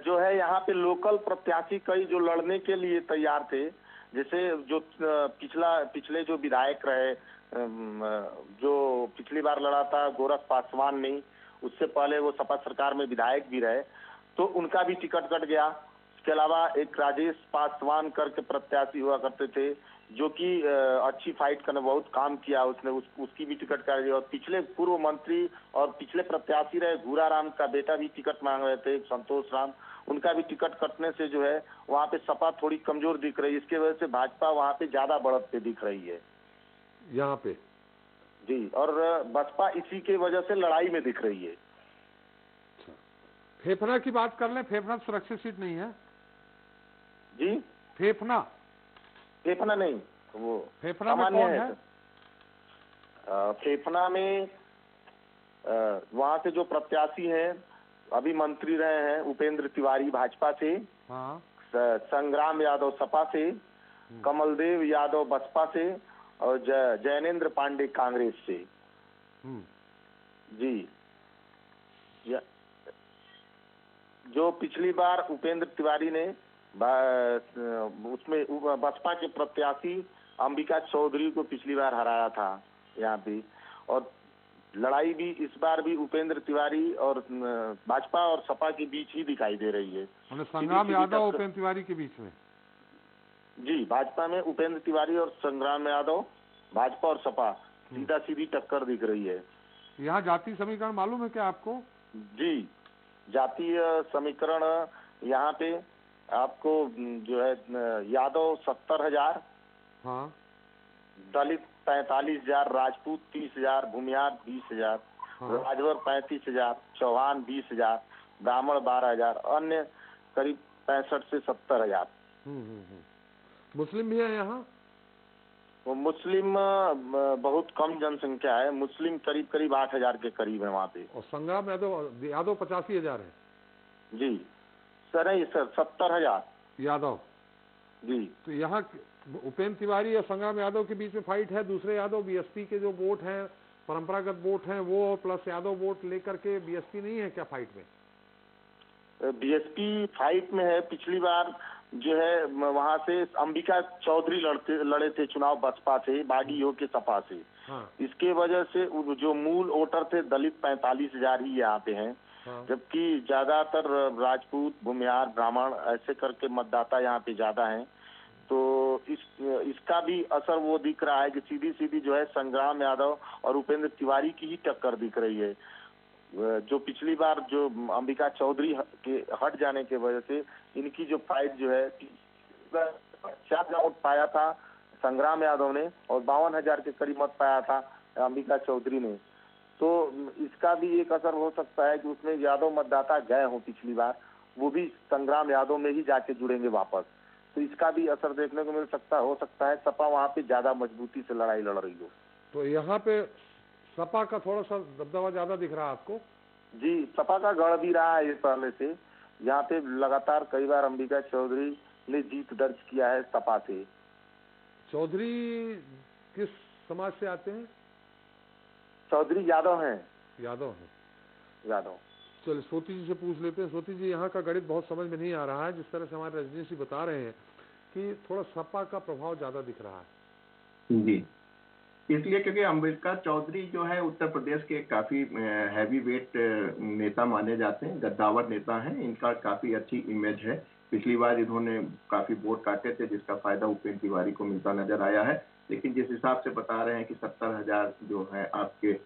[SPEAKER 4] जो है यहाँ पे लोकल प्रत्याशी कई जो लड़ने के लिए तैयार थे, जैसे जो पिछले जो विधायक रहे, जो पिछली बार लड़ा था गोरख पासवान ने, उससे पहले वो सपा सरकार में विधायक भी रहे, तो उनका भी टिकट कट गया। इसके अलावा एक राजेश पासवान करके प्रत्याशी हुआ करते थे, जो कि अच्छी फाइट करने बहुत काम किया उसने, उसकी भी टिकट काट गया। और पिछले पूर्व मंत्री और पिछले प्रत्याशी रहे घूरा राम का बेटा भी टिकट मांग रहे थे, संतोष राम, उनका भी टिकट कटने से जो है वहाँ पे सपा थोड़ी कमजोर दिख रही है। इसके वजह से भाजपा वहाँ पे ज्यादा बढ़त पे दिख रही है
[SPEAKER 1] यहाँ पे।
[SPEAKER 4] जी, और बसपा इसी के वजह से लड़ाई में दिख रही है।
[SPEAKER 1] फेफना की बात कर लें, फेफना सुरक्षित सीट नहीं है
[SPEAKER 4] जी।
[SPEAKER 1] फेफना
[SPEAKER 4] नहीं, वो
[SPEAKER 1] फेफना में कौन है?
[SPEAKER 4] फेफना में वहाँ से जो प्रत्याशी हैं, अभी मंत्री रहे हैं उपेंद्र तिवारी भाजपा से,
[SPEAKER 1] हाँ।
[SPEAKER 4] संग्राम यादव सपा से, कमलदेव यादव बसपा से और जैनेन्द्र पांडे कांग्रेस से। जी, जो पिछली बार उपेंद्र तिवारी ने उसमें बसपा के प्रत्याशी अंबिका चौधरी को पिछली बार हराया था यहाँ पे, और लड़ाई भी इस बार भी उपेंद्र तिवारी और भाजपा और सपा के बीच ही दिखाई दे रही है।
[SPEAKER 1] संग्राम यादव उपेंद्र तिवारी के बीच में?
[SPEAKER 4] जी, भाजपा में उपेंद्र तिवारी और संग्राम यादव, भाजपा और सपा सीधा सीधी टक्कर दिख रही है।
[SPEAKER 1] यहाँ जाति समीकरण मालूम है क्या आपको?
[SPEAKER 4] जी, जातीय समीकरण यहाँ पे आपको जो है यादव 70,000,
[SPEAKER 1] हाँ,
[SPEAKER 4] दलित 45,000, राजपूत 30,000, भूमियार 20,000,
[SPEAKER 1] हाँ,
[SPEAKER 4] राजवर 35,000, चौहान 20,000, ब्राह्मण 12,000, अन्य करीब 65 से 70,000।
[SPEAKER 1] मुस्लिम भी है यहाँ?
[SPEAKER 4] वो मुस्लिम बहुत कम जनसंख्या है, मुस्लिम करीब करीब 8,000 के करीब है वहाँ पे।
[SPEAKER 1] और संग्राम यादव 85,000 है?
[SPEAKER 4] जी सर, नहीं सर, 70,000
[SPEAKER 1] यादव।
[SPEAKER 4] जी।
[SPEAKER 1] तो यहाँ उपेंद्र तिवारी और संग्राम यादव के बीच में फाइट है। दूसरे यादव बीएसपी के जो वोट हैं, परंपरागत वोट हैं, वो प्लस यादव वोट लेकर के बीएसपी नहीं है क्या फाइट में?
[SPEAKER 4] बीएसपी फाइट में है। पिछली बार जो है वहाँ से अंबिका चौधरी लड़े थे चुनाव बसपा से, बागी हो के सपा से।
[SPEAKER 1] हाँ।
[SPEAKER 4] इसके वजह से जो मूल वोटर थे दलित 45,000 ही यहाँ पे हैं। हाँ। जबकि ज्यादातर राजपूत, भूमियार, ब्राह्मण ऐसे करके मतदाता यहाँ पे ज्यादा हैं। तो इसका भी असर वो दिख रहा है कि सीधी सीधी जो है संग्राम यादव और उपेंद्र तिवारी की ही टक्कर दिख रही है। जो पिछली बार जो अंबिका चौधरी के हट जाने के वजह से इनकी जो फाइट जो है 4 वोट पाया था संग्राम यादव ने और 52,000 के करीब मत पाया था अंबिका चौधरी ने। तो इसका भी एक असर हो सकता है कि उसमें यादव मतदाता गए हों पिछली बार, वो भी संग्राम यादव में ही जाके जुड़ेंगे वापस। तो इसका भी असर देखने को मिल सकता हो सकता है सपा वहाँ पे ज्यादा मजबूती से लड़ाई लड़ रही हो।
[SPEAKER 1] तो यहाँ पे सपा का थोड़ा सा दबदबा ज्यादा दिख रहा है आपको? जी,
[SPEAKER 4] सपा का गढ़ भी रहा है ये पहले से। यहाँ पे लगातार कई बार अंबिका चौधरी ने जीत दर्ज किया है सपा से।
[SPEAKER 1] चौधरी किस समाज से आते हैं?
[SPEAKER 4] चौधरी यादव हैं।
[SPEAKER 1] यादव।
[SPEAKER 4] चलिए
[SPEAKER 1] स्वाति जी से पूछ लेते हैं। स्वाति जी, यहाँ का गणित बहुत समझ में नहीं आ रहा है, जिस तरह से हमारे रजनीश जी बता रहे हैं कि थोड़ा सपा का प्रभाव ज्यादा दिख रहा है?
[SPEAKER 3] जी, इसलिए क्योंकि अम्बेडकर चौधरी जो है उत्तर प्रदेश के काफी हैवी वेट नेता माने जाते हैं, गद्दावर नेता हैं, इनका काफी अच्छी इमेज है। पिछली बार इन्होंने काफी वोट काटे थे जिसका फायदा उपेंद्र तिवारी को मिलता नजर आया है। लेकिन जिस हिसाब से बता रहे हैं कि 70,000 जो है आपके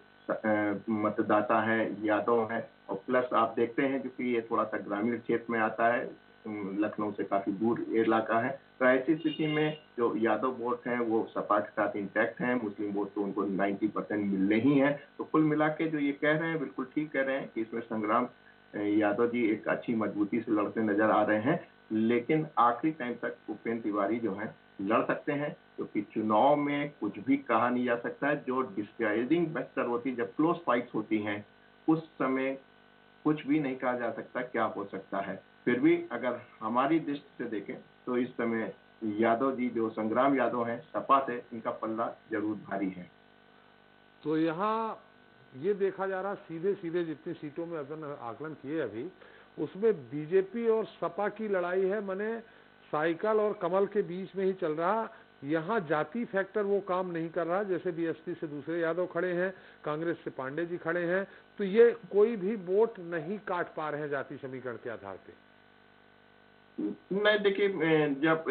[SPEAKER 3] मतदाता हैं यादव हैं, और प्लस आप देखते हैं क्योंकि ये थोड़ा सा ग्रामीण क्षेत्र में आता है, लखनऊ से काफी दूर इलाका है, तो ऐसी स्थिति में जो यादव वोट हैं वो सपा के साथ इंटैक्ट हैं, मुस्लिम वोट तो उनको 90% मिलने ही है। तो कुल मिला के जो ये कह रहे हैं बिल्कुल ठीक कह रहे हैं कि इसमें संग्राम यादव जी एक अच्छी मजबूती से लड़ते नजर आ रहे हैं, लेकिन आखिरी टाइम तक उपेंद्र तिवारी जो है लड़ सकते हैं, क्योंकि चुनाव में कुछ भी कहा नहीं जा सकता है। जो डिसाइडिंग फैक्टर होती है, जब क्लोज फाइट्स होती हैं उस समय कुछ भी नहीं कहा जा सकता क्या हो सकता है। फिर भी अगर हमारी दृष्टि से देखें तो इस समय यादव जी जो संग्राम यादव हैं सपा से, इनका पल्ला जरूर भारी है।
[SPEAKER 1] तो यहाँ ये देखा जा रहा सीधे सीधे जितनी सीटों में अपन आकलन किए अभी, उसमें बीजेपी और सपा की लड़ाई है, माने साइकिल और कमल के बीच में ही चल रहा। यहाँ जाति फैक्टर वो काम नहीं कर रहा, जैसे बीएसपी से दूसरे यादव खड़े हैं, कांग्रेस से पांडे जी खड़े हैं, तो ये कोई भी वोट नहीं काट पा रहे हैं जाति समीकरण के आधार पे।
[SPEAKER 3] नहीं, देखिए जब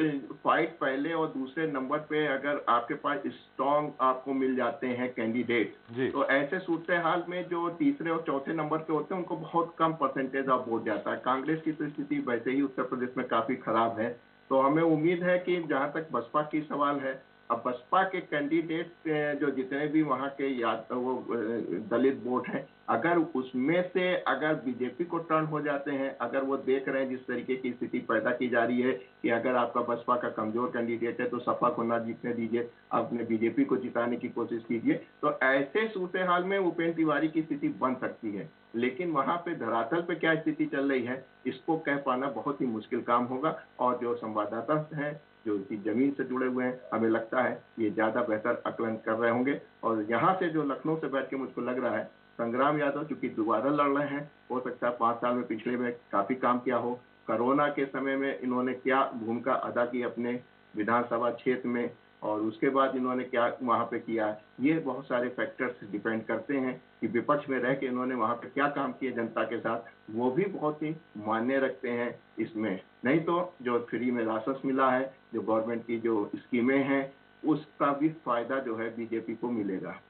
[SPEAKER 3] फाइट पहले और दूसरे नंबर पे अगर आपके पास स्ट्रॉन्ग आपको मिल जाते हैं कैंडिडेट, तो ऐसे सूरत हाल में जो तीसरे और चौथे नंबर पे होते हैं उनको बहुत कम परसेंटेज ऑफ वोट जाता है। कांग्रेस की तो स्थिति वैसे ही उत्तर प्रदेश में काफी खराब है, तो हमें उम्मीद है कि जहां तक बसपा की सवाल है, अब बसपा के कैंडिडेट जो जितने भी वहाँ के वो दलित वोट हैं, अगर उसमें से अगर बीजेपी को टर्न हो जाते हैं, अगर वो देख रहे हैं जिस तरीके की स्थिति पैदा की जा रही है कि अगर आपका बसपा का कमजोर कैंडिडेट है तो सपा को ना जीतने दीजिए, अपने बीजेपी को जिताने की कोशिश कीजिए, तो ऐसे सूरत हाल में उपेंद्र तिवारी की स्थिति बन सकती है। लेकिन वहां पे धरातल पे क्या स्थिति चल रही है इसको कह पाना बहुत ही मुश्किल काम होगा। और जो संवाददाता हैं जो इसी जमीन से जुड़े हुए हैं, हमें लगता है ये ज्यादा बेहतर आकलन कर रहे होंगे। और यहाँ से जो लखनऊ से बैठ के मुझको लग रहा है संग्राम यादव चूंकि दोबारा लड़ रहे हैं, हो सकता है 5 साल में पिछले में काफी काम किया हो, कोरोना के समय में इन्होंने क्या भूमिका अदा की अपने विधानसभा क्षेत्र में, और उसके बाद इन्होंने क्या वहाँ पे किया, ये बहुत सारे फैक्टर्स डिपेंड करते हैं कि विपक्ष में रह के इन्होंने वहाँ पे क्या काम किए जनता के साथ, वो भी बहुत ही मायने रखते हैं इसमें। नहीं तो जो फ्री में राशन मिला है, जो गवर्नमेंट की जो स्कीमें हैं, उसका भी फायदा जो है बीजेपी को मिलेगा।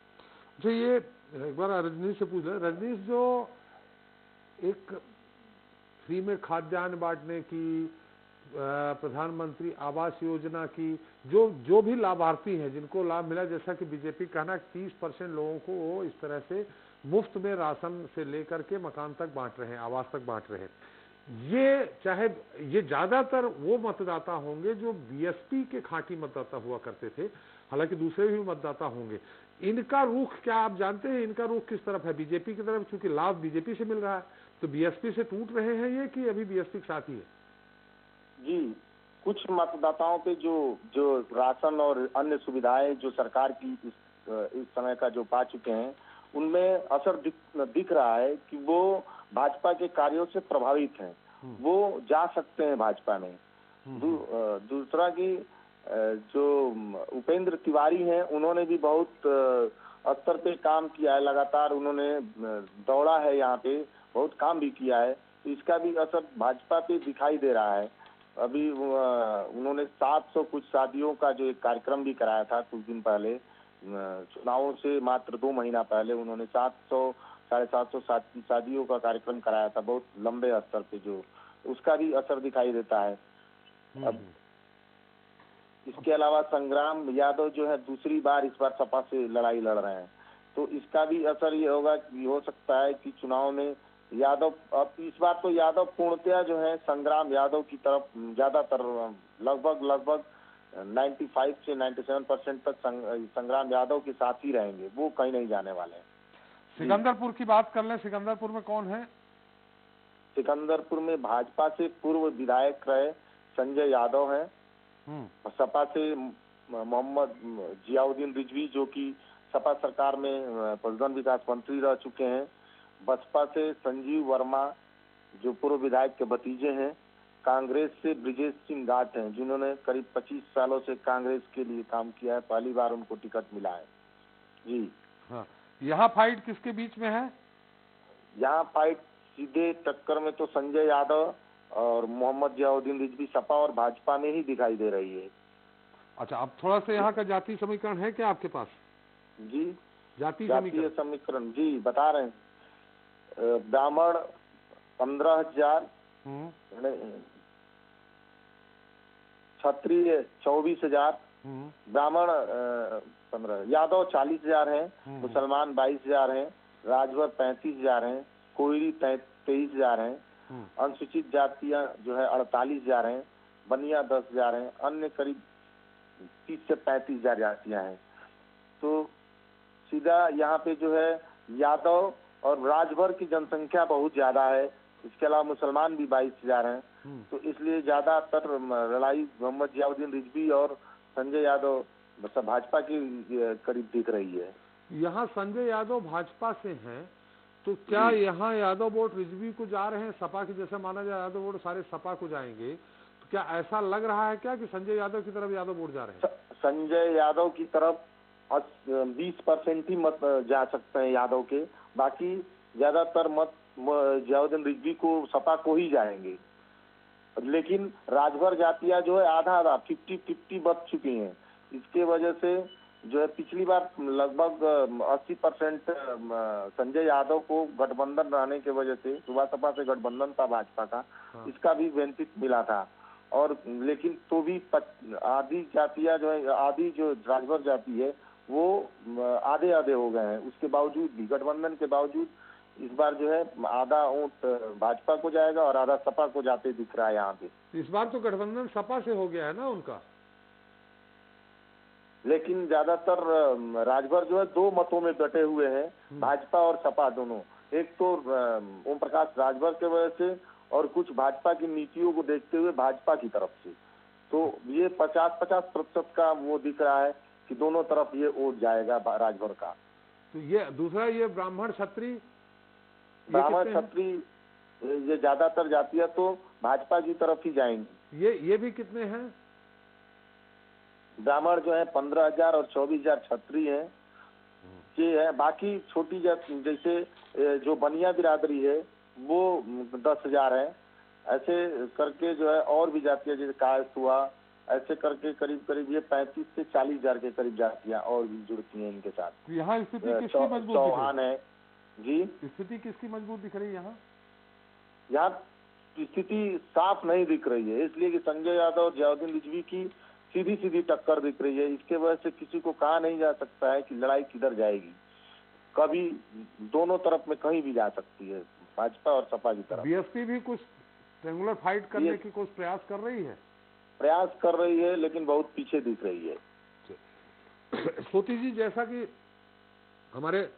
[SPEAKER 1] जो ये एक बार रजनीश से पूछ रहे, रजनीश जो एक फ्री में खाद्यान्न बांटने की, प्रधानमंत्री आवास योजना की, जो भी लाभार्थी हैं जिनको लाभ मिला, जैसा कि बीजेपी कहना 30% लोगों को वो इस तरह से मुफ्त में राशन से लेकर के मकान तक बांट रहे हैं, आवास तक बांट रहे हैं। ये चाहे ये ज्यादातर वो मतदाता होंगे जो बीएसपी के खांटी मतदाता हुआ करते थे, हालांकि दूसरे भी मतदाता होंगे। इनका रुख क्या आप जानते हैं, इनका रुख किस तरफ है? बीजेपी की तरफ, चूंकि लाभ बीजेपी से मिल रहा है, तो बीएसपी से टूट रहे हैं ये कि अभी बीएसपी के साथ ही है?
[SPEAKER 4] जी, कुछ मतदाताओं पे जो राशन और अन्य सुविधाएं जो सरकार की इस समय का जो पा चुके हैं, उनमें असर दिख रहा है कि वो भाजपा के कार्यों से प्रभावित हैं, वो जा सकते हैं भाजपा में। दूसरा कि जो उपेंद्र तिवारी हैं, उन्होंने भी बहुत स्तर पे काम किया है, लगातार उन्होंने दौड़ा है, यहाँ पे बहुत काम भी किया है, तो इसका भी असर भाजपा पे दिखाई दे रहा है। अभी उन्होंने 700 कुछ शादियों का जो एक कार्यक्रम भी कराया था कुछ दिन पहले, चुनावों से मात्र 2 महीना पहले उन्होंने 700-750 शादियों का कार्यक्रम कराया था, बहुत लंबे स्तर पे, जो उसका भी असर दिखाई देता है। अब इसके अलावा संग्राम यादव जो है दूसरी बार इस बार सपा से लड़ाई लड़ रहे हैं, तो इसका भी असर ये होगा कि हो सकता है कि चुनाव में यादव, अब इस बार तो यादव पूर्णतया जो है संग्राम यादव की तरफ ज्यादातर, लगभग 95 से 97% तक संग्राम यादव के साथ ही रहेंगे, वो कहीं नहीं जाने वाले हैं।
[SPEAKER 1] सिकंदरपुर की बात कर लें, सिकंदरपुर में कौन है?
[SPEAKER 4] सिकंदरपुर में भाजपा से पूर्व विधायक रहे संजय यादव है, सपा से मोहम्मद जियाउद्दीन रिजवी जो कि सपा सरकार में पशुधन विकास मंत्री रह चुके हैं, बसपा से संजीव वर्मा जो पूर्व विधायक के भतीजे हैं, कांग्रेस से ब्रिजेश सिंह घाट हैं, जिन्होंने करीब 25 सालों से कांग्रेस के लिए काम किया है, पहली बार उनको टिकट मिला है जी।
[SPEAKER 1] हाँ, यहाँ फाइट किसके बीच में है?
[SPEAKER 4] यहाँ फाइट सीधे टक्कर में तो संजय यादव और मोहम्मद जियाउद्दीन रिजवी सपा और भाजपा में ही दिखाई दे रही है।
[SPEAKER 1] अच्छा, अब थोड़ा सा यहाँ का जाति समीकरण है क्या आपके पास?
[SPEAKER 4] जी,
[SPEAKER 1] जाति
[SPEAKER 4] जातीय समीकरण जी बता रहे हैं। ब्राह्मण 15,000, क्षत्रिय 24,000, ब्राह्मण 15, यादव 40,000 हैं, मुसलमान 22,000 हैं, राजभर 35,000 हैं, कोयरी 23,000 हैं, अनुसूचित जातियां जो है 48,000 हैं, बनिया 10,000 हैं, अन्य करीब 30 से 35,000 जातियां हैं। तो सीधा यहाँ पे जो है यादव और राजभर की जनसंख्या बहुत ज्यादा है, इसके अलावा मुसलमान भी 22,000 हैं, तो इसलिए ज्यादातर लड़ाई मोहम्मद जियाउद्दीन रिजवी और संजय यादव भाजपा की करीब दिख रही है।
[SPEAKER 1] यहाँ संजय यादव भाजपा से हैं, तो क्या यहाँ यादव वोट रिजवी को जा रहे हैं सपा की? जैसे माना जाए यादव वोट सारे सपा को जाएंगे, तो क्या ऐसा लग रहा है क्या कि संजय यादव की तरफ यादव वोट जा रहे हैं?
[SPEAKER 4] संजय यादव की तरफ 20% ही मत जा सकते हैं यादव के, बाकी ज्यादातर मत जियाउद्दीन रिजवी को सपा को ही जाएंगे। लेकिन राजभर जातियां जो है आधा 50-50 बच चुकी हैं, इसके वजह से जो है पिछली बार लगभग 80% संजय यादव को गठबंधन रहने की वजह से, सुबह सपा से गठबंधन था भाजपा का, इसका भी बेनिफिट मिला था। और लेकिन तो भी आधी जातियां जो है, आधी जो राजभर जाति है वो आधे आधे हो गए हैं, उसके बावजूद भी, गठबंधन के बावजूद इस बार जो है आधा वोट भाजपा को जाएगा और आधा सपा को जाते दिख रहा है यहाँ पे।
[SPEAKER 1] इस बार तो गठबंधन सपा से हो गया है ना उनका,
[SPEAKER 4] लेकिन ज्यादातर राजभर जो है 2 मतों में बटे हुए हैं, भाजपा और सपा दोनों। एक तो ओम प्रकाश राजभर के वजह से और कुछ भाजपा की नीतियों को देखते हुए भाजपा की तरफ से, तो ये 50-50% का वो दिख रहा है कि दोनों तरफ ये वोट जाएगा राजभर का।
[SPEAKER 1] तो ये दूसरा, ये ब्राह्मण क्षत्रिय
[SPEAKER 4] ये ज्यादातर जातियां तो भाजपा की तरफ ही जाएंगी।
[SPEAKER 1] ये भी कितने हैं?
[SPEAKER 4] ब्राह्मण जो है 15,000 और 24,000 क्षत्रिय हैं, ये है। बाकी छोटी जाति जैसे जो बनिया बिरादरी है वो 10,000 है, ऐसे करके जो है और भी जातियां जैसे कायस्थ हुआ, ऐसे करके करीब करीब ये 35 से 40,000 के करीब जातियां और भी जुड़ती हैं इनके साथ।
[SPEAKER 1] यहाँ स्थिति किसकी मजबूत?
[SPEAKER 4] चौहान है जी।
[SPEAKER 1] स्थिति किसकी मजबूत दिख रही है यहाँ?
[SPEAKER 4] यहाँ स्थिति साफ नहीं दिख रही है, इसलिए कि संजय यादव और जियाउद्दीन रिजवी की सीधी सीधी टक्कर दिख रही है। इसके वजह से किसी को कहा नहीं जा सकता है कि लड़ाई किधर जाएगी, कभी दोनों तरफ में कहीं भी जा सकती है, भाजपा और सपा की तरफ।
[SPEAKER 1] बीएसपी भी कुछ रेगुलर फाइट करने की कुछ प्रयास कर रही है?
[SPEAKER 4] प्रयास कर रही है, लेकिन बहुत पीछे दिख रही है।
[SPEAKER 1] सोती जी, जैसा कि हमारे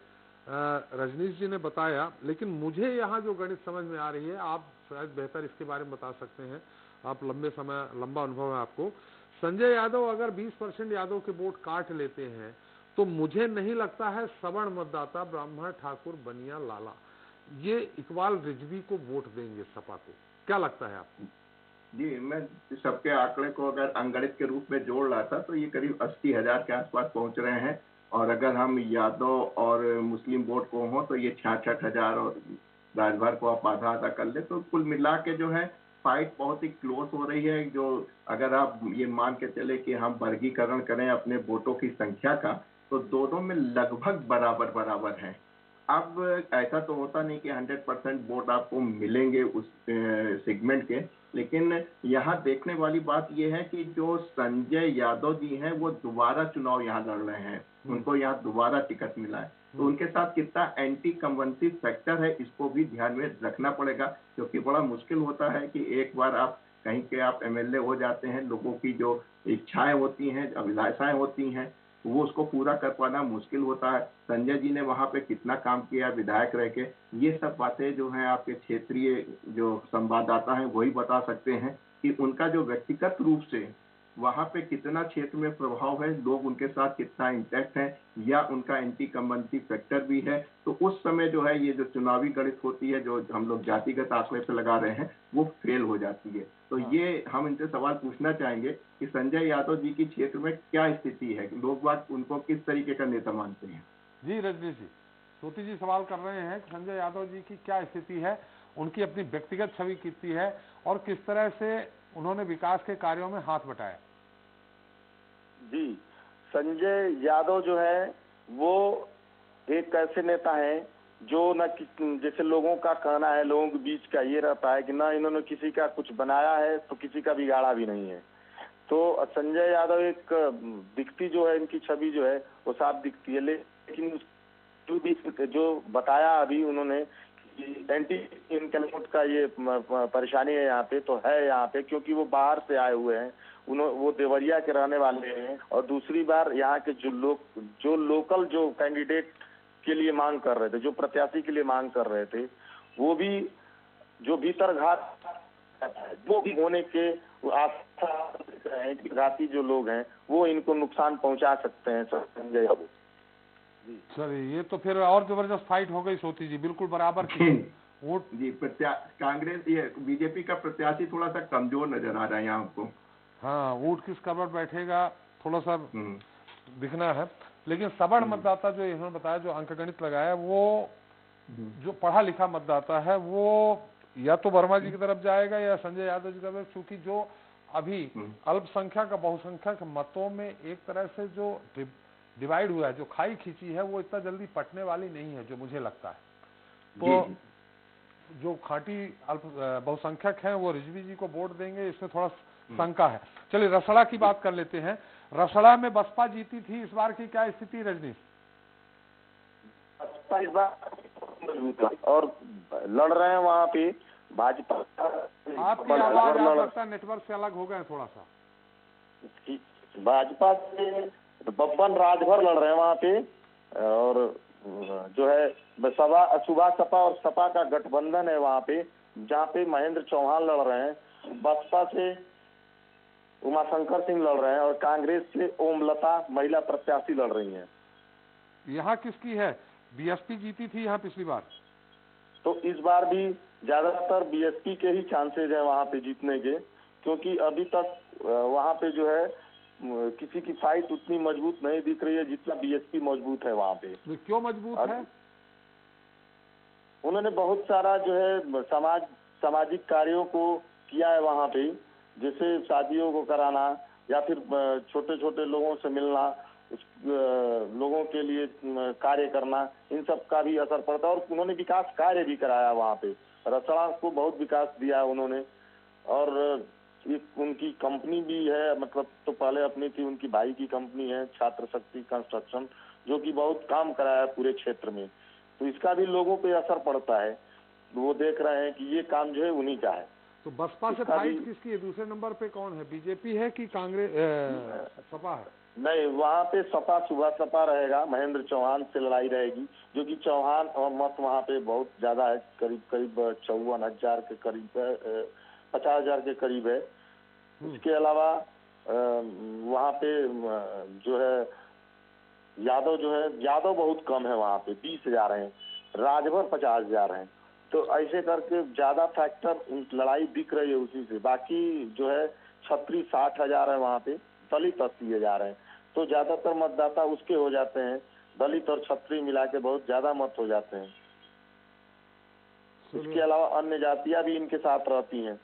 [SPEAKER 1] रजनीश जी ने बताया, लेकिन मुझे यहाँ जो गणित समझ में आ रही है, आप शायद बेहतर इसके बारे में बता सकते हैं, आप लंबा अनुभव है आपको। संजय यादव अगर 20% यादव के वोट काट लेते हैं तो मुझे नहीं लगता है सवर्ण मतदाता ब्राह्मण ठाकुर बनिया लाला ये इकबाल रिजवी को वोट देंगे सपा को, क्या लगता है आपको?
[SPEAKER 3] जी, मैं सबके आंकड़े को अगर अंगणित के रूप में जोड़ रहा था तो ये करीब 80,000 के आसपास पहुंच रहे हैं, और अगर हम यादव और मुस्लिम वोट को हो तो ये 66,000 और राजभर को आप आधा आधा कर ले, तो कुल मिला के जो है फाइट बहुत ही क्लोज हो रही है। जो अगर आप ये मान के चले कि हम वर्गीकरण करें अपने वोटों की संख्या का, तो दोनों में लगभग बराबर बराबर है। अब ऐसा तो होता नहीं कि 100% वोट आपको मिलेंगे उस सेगमेंट के, लेकिन यहाँ देखने वाली बात यह है कि जो संजय यादव जी हैं वो दोबारा चुनाव यहाँ लड़ रहे हैं, उनको यहाँ दोबारा टिकट मिला है, तो उनके साथ कितना एंटी कन्वेंटिव फैक्टर है इसको भी ध्यान में रखना पड़ेगा, क्योंकि बड़ा मुश्किल होता है कि एक बार आप कहीं के आप एमएलए हो जाते हैं, लोगों की जो इच्छाएं होती हैं, अभिलाषाएं होती हैं, वो उसको पूरा कर पाना मुश्किल होता है। संजय जी ने वहाँ पे कितना काम किया विधायक रह के, ये सब बातें जो हैं आपके क्षेत्रीय जो संवाददाता हैं वही बता सकते हैं कि उनका जो व्यक्तिगत रूप से वहां पे कितना क्षेत्र में प्रभाव है, लोग उनके साथ कितना इंटैक्ट है, या उनका एंटी कम्बेंसी फैक्टर भी है। तो उस समय जो है ये जो चुनावी गणित होती है, जो हम लोग जातिगत आंकड़े पे लगा रहे हैं, वो फेल हो जाती है। तो ये हम इनसे सवाल पूछना चाहेंगे कि संजय यादव जी की क्षेत्र में क्या स्थिति है, लोग बात उनको किस तरीके का नेता मानते हैं।
[SPEAKER 1] जी रजनीश जी, ज्योति जी सवाल कर रहे हैं कि संजय यादव जी की क्या स्थिति है, उनकी अपनी व्यक्तिगत छवि कितनी है और किस तरह से उन्होंने विकास के कार्यों में हाथ बटाया।
[SPEAKER 4] जी, संजय यादव जो है वो एक ऐसे नेता हैं जो न जैसे लोगों का कहना है, लोगों के बीच का ये रहता है कि ना इन्होंने किसी का कुछ बनाया है तो किसी का बिगाड़ा भी नहीं है। तो संजय यादव एक दिखती जो है, इनकी छवि जो है वो साफ दिखती है, लेकिन जो बताया अभी उन्होंने एंटी इनकम का ये परेशानी है यहाँ पे, तो है यहाँ पे क्योंकि वो बाहर से आए हुए हैं, वो देवरिया के रहने वाले हैं। और दूसरी बार यहाँ के जो लोकल जो कैंडिडेट के लिए मांग कर रहे थे, जो प्रत्याशी के लिए मांग कर रहे थे, वो भी जो भीतर घात वो भी होने के घाती जो लोग हैं वो इनको नुकसान पहुंचा सकते हैं संजय यादव।
[SPEAKER 1] चलिए, ये तो फिर और जबरदस्त फाइट हो गई सोती जी, बिल्कुल बराबर की वोट
[SPEAKER 3] जी। कांग्रेस ये बीजेपी का प्रत्याशी थोड़ा सा कमजोर नजर आ रहा है यहाँ आपको।
[SPEAKER 1] हाँ, वोट किस करवट बैठेगा थोड़ा सा दिखना है, लेकिन सबड़ मतदाता जो इन्होंने बताया, जो अंकगणित लगाया, वो जो पढ़ा लिखा मतदाता है वो या तो वर्मा जी की तरफ जाएगा या संजय यादव जी की तरफ, क्योंकि जो अभी अल्पसंख्यक बहुसंख्यक मतों में एक तरह से जो डिवाइड हुआ है, जो खाई खींची है, वो इतना जल्दी पटने वाली नहीं है जो मुझे लगता है। तो जो खाटी अल्प बहुसंख्यक हैं वो रिजवी जी को वोट देंगे, इसमें थोड़ा शंका है। चलिए रसड़ा की बात कर लेते हैं। रसड़ा में बसपा जीती थी, इस बार की क्या स्थिति रजनीश?
[SPEAKER 4] बसपा इस बार और लड़ रहे हैं वहाँ पे भाजपा।
[SPEAKER 1] आपकी आवाज आप लगता है नेटवर्क से अलग हो गए थोड़ा सा।
[SPEAKER 4] भाजपा से बब्बन राजभर लड़ रहे हैं वहाँ पे, और जो है सुबह सपा और सपा का गठबंधन है वहाँ पे, जहाँ पे महेंद्र चौहान लड़ रहे हैं। बसपा से उमाशंकर सिंह लड़ रहे हैं और कांग्रेस से ओमलता महिला प्रत्याशी लड़ रही हैं।
[SPEAKER 1] यहाँ किसकी है? बीएसपी जीती थी यहाँ पिछली बार,
[SPEAKER 4] तो इस बार भी ज्यादातर बीएसपी के ही चांसेज है वहाँ पे जीतने के, क्योंकि अभी तक वहाँ पे जो है किसी की फाइट उतनी मजबूत नहीं दिख रही है जितना बीएसपी मजबूत है वहाँ पे।
[SPEAKER 1] क्यों मजबूत है?
[SPEAKER 4] उन्होंने बहुत सारा जो है सामाजिक कार्यों को किया है वहाँ पे, जैसे शादियों को कराना या फिर छोटे छोटे लोगों से मिलना, लोगों के लिए कार्य करना, इन सब का भी असर पड़ता है। और उन्होंने विकास कार्य भी कराया वहाँ पे, रसड़ा को बहुत विकास दिया उन्होंने। और उनकी कंपनी भी है, मतलब तो पहले अपनी थी, उनकी भाई की कंपनी है छात्र शक्ति कंस्ट्रक्शन, जो कि बहुत काम कराया है पूरे क्षेत्र में। तो इसका भी लोगों पे असर पड़ता है, वो देख रहे हैं कि ये काम जो है उन्हीं का है।
[SPEAKER 1] तो बसपा से फाइट किसकी है? दूसरे नंबर पे कौन है? बीजेपी है कि कांग्रेस सपा है?
[SPEAKER 4] नहीं, वहाँ पे सपा सुबह सपा रहेगा, महेंद्र चौहान से लड़ाई रहेगी, जो कि चौहान और मत वहाँ पे बहुत ज्यादा है, करीब 54,000 के करीब है, 50,000 के करीब है। इसके अलावा वहाँ पे जो है यादव बहुत कम है वहाँ पे, 20,000 हैं, राजभर 50,000 हैं। तो ऐसे करके ज्यादा फैक्टर लड़ाई दिख रही है उसी से। बाकी जो है छत्री 60,000 है वहाँ पे, दलित 80,000 है। तो ज्यादातर मतदाता उसके हो जाते हैं, दलित और छत्री मिला के बहुत ज्यादा मत हो जाते हैं। इसके अलावा अन्य जातियां भी इनके साथ रहती हैं।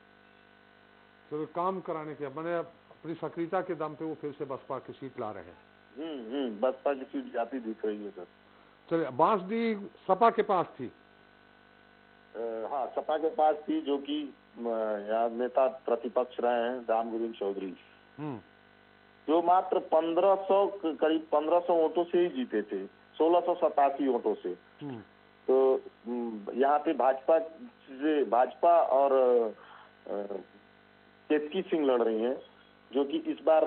[SPEAKER 1] तो काम कराने के मैंने अपनी सक्रियता के दम पे वो फिर से बसपा की सीट ला रहे हैं।
[SPEAKER 4] बसपा की सीट जाती दिख रही है सर।
[SPEAKER 1] चलिए, बांसडी सपा के पास थी।
[SPEAKER 4] हाँ, सपा के पास थी, जो कि यहाँ नेता प्रतिपक्ष रहे हैं राम गोविंद चौधरी, जो मात्र 1500 करीब 1500 वोटों से ही जीते थे, 1687 वोटों से। तो यहाँ पे भाजपा और केतकी सिंह लड़ रही हैं, जो कि इस बार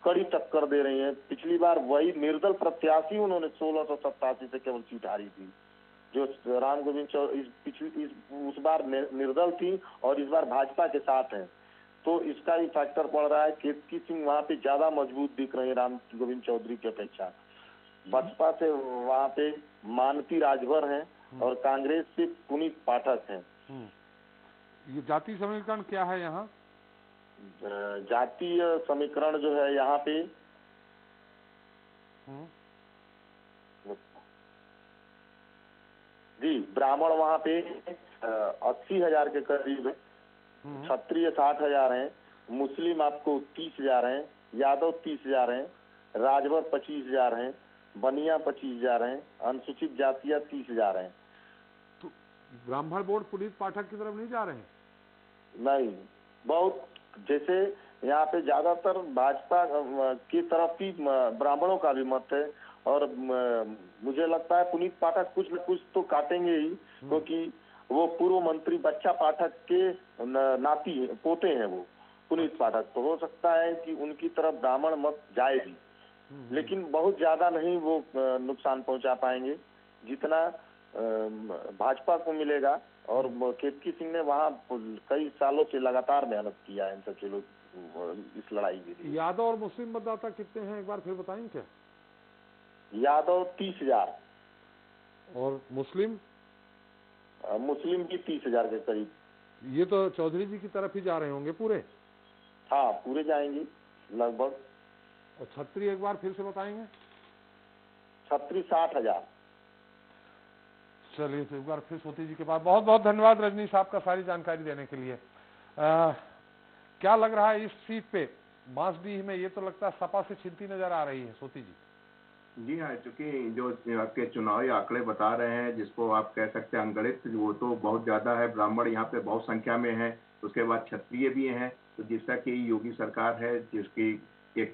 [SPEAKER 4] कड़ी टक्कर दे रही हैं। पिछली बार वही निर्दल प्रत्याशी उन्होंने 1687 से केवल सीट हारी थी, जो राम गोविंद चौधरी उस बार निर्दल थी और इस बार भाजपा के साथ हैं। तो इसका ही फैक्टर पड़ रहा है। केतकी सिंह वहाँ पे ज्यादा मजबूत दिख रहे हैं राम गोविंद चौधरी की अपेक्षा। बसपा से वहाँ पे मानती राजभर हैं और कांग्रेस से पुनीत पाठक हैं।
[SPEAKER 1] ये जाति समीकरण क्या है यहाँ?
[SPEAKER 4] जातीय समीकरण जो है यहाँ पे जी, ब्राह्मण वहाँ पे 80,000 के करीब है, क्षत्रिय 60,000 हैं, मुस्लिम आपको 30,000 हैं, यादव 30,000 हैं, राजभर 25,000 हैं, बनिया 25,000 हैं, अनुसूचित जातियां 30,000 हैं।
[SPEAKER 1] तो ब्राह्मण वोट पुनीत पाठक की तरफ नहीं जा रहे हैं?
[SPEAKER 4] नहीं, बहुत जैसे यहाँ पे ज्यादातर भाजपा की तरफ ही ब्राह्मणों का भी मत है और मुझे लगता है पुनीत पाठक कुछ न कुछ तो काटेंगे ही, क्योंकि वो पूर्व मंत्री बच्चा पाठक के नाती पोते हैं वो पुनीत पाठक। तो हो सकता है कि उनकी तरफ ब्राह्मण मत जाए भी, लेकिन बहुत ज्यादा नहीं वो नुकसान पहुंचा पाएंगे जितना भाजपा को मिलेगा। और केतकी सिंह ने वहाँ कई सालों से लगातार मेहनत किया है इन सब चीजों इस लड़ाई के लिए।
[SPEAKER 1] यादव और मुस्लिम मतदाता कितने हैं, एक बार फिर बताएंगे क्या?
[SPEAKER 4] यादव 30,000
[SPEAKER 1] और मुस्लिम?
[SPEAKER 4] मुस्लिम भी 30,000 के करीब।
[SPEAKER 1] ये तो चौधरी जी की तरफ ही जा रहे होंगे पूरे?
[SPEAKER 4] हाँ, पूरे जाएंगे लगभग।
[SPEAKER 1] और छत्री एक बार फिर से बताएंगे?
[SPEAKER 4] छत्री 60,000।
[SPEAKER 1] चलिए, तो एक बार फिर सोती जी के पास। बहुत बहुत धन्यवाद रजनीश आपका सारी जानकारी देने के लिए। क्या लग रहा है इस सीट पे बांसडीह में? ये तो लगता है सपा से छिनती नजर आ रही है सोती जी।
[SPEAKER 3] जी हाँ, चूंकि जो आपके चुनावी आंकड़े बता रहे हैं, जिसको आप कह सकते हैं अंगणित, वो तो बहुत ज्यादा है। ब्राह्मण यहाँ पे बहुत संख्या में है, उसके बाद क्षत्रिय भी हैं। तो जिसका कि योगी सरकार है, जिसकी एक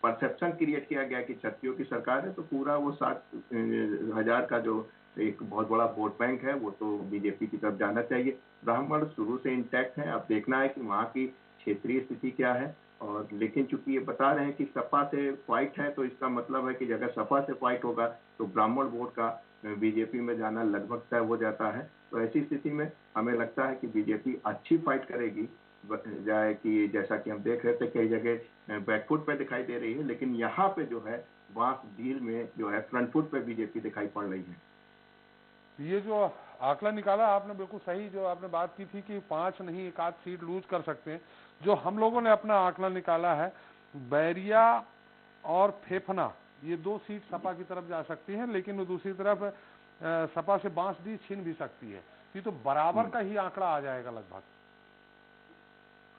[SPEAKER 3] परसेप्शन क्रिएट किया गया कि क्षत्रियों की सरकार है, तो पूरा वो 60,000 का जो एक बहुत बड़ा वोट बैंक है वो तो बीजेपी की तरफ जाना चाहिए। ब्राह्मण शुरू से इंटैक्ट है, अब देखना है कि वहाँ की क्षेत्रीय स्थिति क्या है। और लेकिन चूंकि ये बता रहे हैं कि सपा से फाइट है, तो इसका मतलब है कि अगर सपा से फाइट होगा तो ब्राह्मण वोट का बीजेपी में जाना लगभग तय हो जाता है। तो ऐसी स्थिति में हमें लगता है कि बीजेपी अच्छी फाइट करेगी, जाए कि जैसा कि हम देख रहे थे कई जगह बैकफुट पे दिखाई दे रही है, लेकिन यहाँ पे जो है बांसडीह में जो है फ्रंट फुट पे बीजेपी दिखाई पड़ रही है।
[SPEAKER 1] ये जो आंकड़ा निकाला आपने बिल्कुल सही, जो आपने बात की थी कि 5 नहीं 1 आध सीट लूज कर सकते हैं। जो हम लोगों ने अपना आंकड़ा निकाला है, बैरिया और फेफना ये 2 सीट सपा की तरफ जा सकती हैं, लेकिन वो दूसरी तरफ सपा से बांसडीह छीन भी सकती है। ये तो बराबर का ही आंकड़ा आ जाएगा लगभग।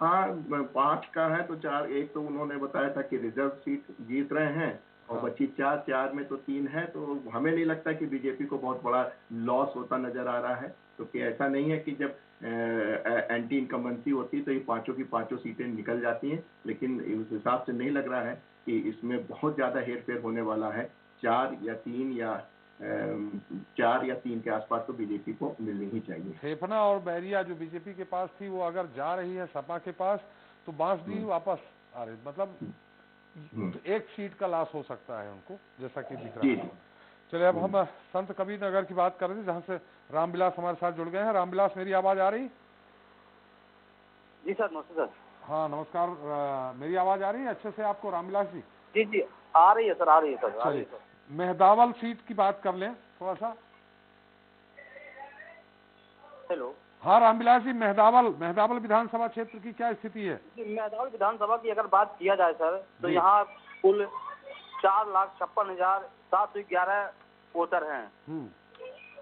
[SPEAKER 3] हाँ, 5 का है तो 4, एक तो उन्होंने बताया था कि रिजर्व सीट जीत रहे हैं और बची 4 में तो 3 है। तो हमें नहीं लगता कि बीजेपी को बहुत बड़ा लॉस होता नजर आ रहा है, क्योंकि ऐसा नहीं है कि जब एंटी इनकम्बेंसी होती तो ये 5 की 5 सीटें निकल जाती हैं, लेकिन उस हिसाब से नहीं लग रहा है कि इसमें बहुत ज्यादा हेरफेर होने वाला है। 4 या 3 के आसपास तो बीजेपी को मिलनी ही चाहिए।
[SPEAKER 1] फेफना और बैरिया जो बीजेपी के पास थी वो अगर जा रही है सपा के पास, तो बांसडीह वापस आ रही, मतलब तो 1 सीट का लॉस हो सकता है उनको, जैसा कि दिख रहा है। चलिए, अब हम संत कबीर नगर की बात कर रहे थे, जहाँ से रामविलास हमारे साथ जुड़ गए हैं। रामविलास, मेरी आवाज आ रही?
[SPEAKER 5] जी सर, नमस्ते सर।
[SPEAKER 1] हाँ नमस्कार, मेरी आवाज आ रही है अच्छे से आपको रामविलास जी?
[SPEAKER 5] जी जी, आ रही है सर, आ रही है सर, आ रही है सर।
[SPEAKER 1] मेहदावल सीट की बात कर लें थोड़ा सा।
[SPEAKER 5] हेलो।
[SPEAKER 1] हाँ रामविलास जी, मेहदावल विधानसभा क्षेत्र की क्या स्थिति है?
[SPEAKER 5] मेहदावल विधानसभा की अगर बात किया जाए सर, तो यहाँ कुल 4,56,711 वोटर हैं,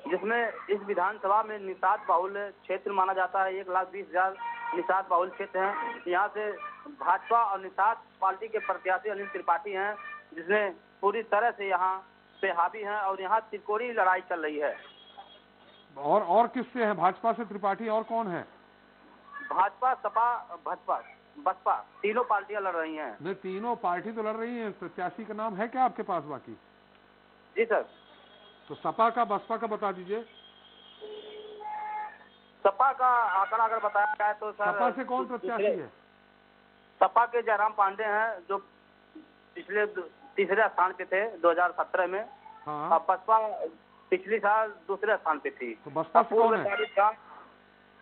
[SPEAKER 5] जिसमें इस विधानसभा में निषाद बाहुल क्षेत्र माना जाता है। 1,20,000 निषाद बाहुल क्षेत्र हैं। यहाँ से भाजपा और निषाद पार्टी के प्रत्याशी अनिल त्रिपाठी हैं, जिसमें पूरी तरह से यहाँ पे हावी हैं और यहाँ त्रिकोणीय लड़ाई चल रही है।
[SPEAKER 1] और किससे है? भाजपा से त्रिपाठी, और कौन है?
[SPEAKER 5] भाजपा, सपा, बसपा तीनों पार्टियां लड़ रही हैं।
[SPEAKER 1] नहीं, तीनों पार्टी तो लड़ रही हैं, प्रत्याशी का नाम है क्या आपके पास बाकी?
[SPEAKER 5] जी सर।
[SPEAKER 1] तो सपा का, बसपा का बता दीजिए।
[SPEAKER 5] सपा का आंकड़ा अगर बताया जाए तो सर,
[SPEAKER 1] सपा से कौन प्रत्याशी है?
[SPEAKER 5] सपा के जयराम पांडे हैं, जो पिछले तीसरे स्थान पे थे 2017 में।
[SPEAKER 1] हाँ।
[SPEAKER 5] बसपा पिछली साल दूसरे स्थान पे थी।
[SPEAKER 1] तो बसपा से कौन है?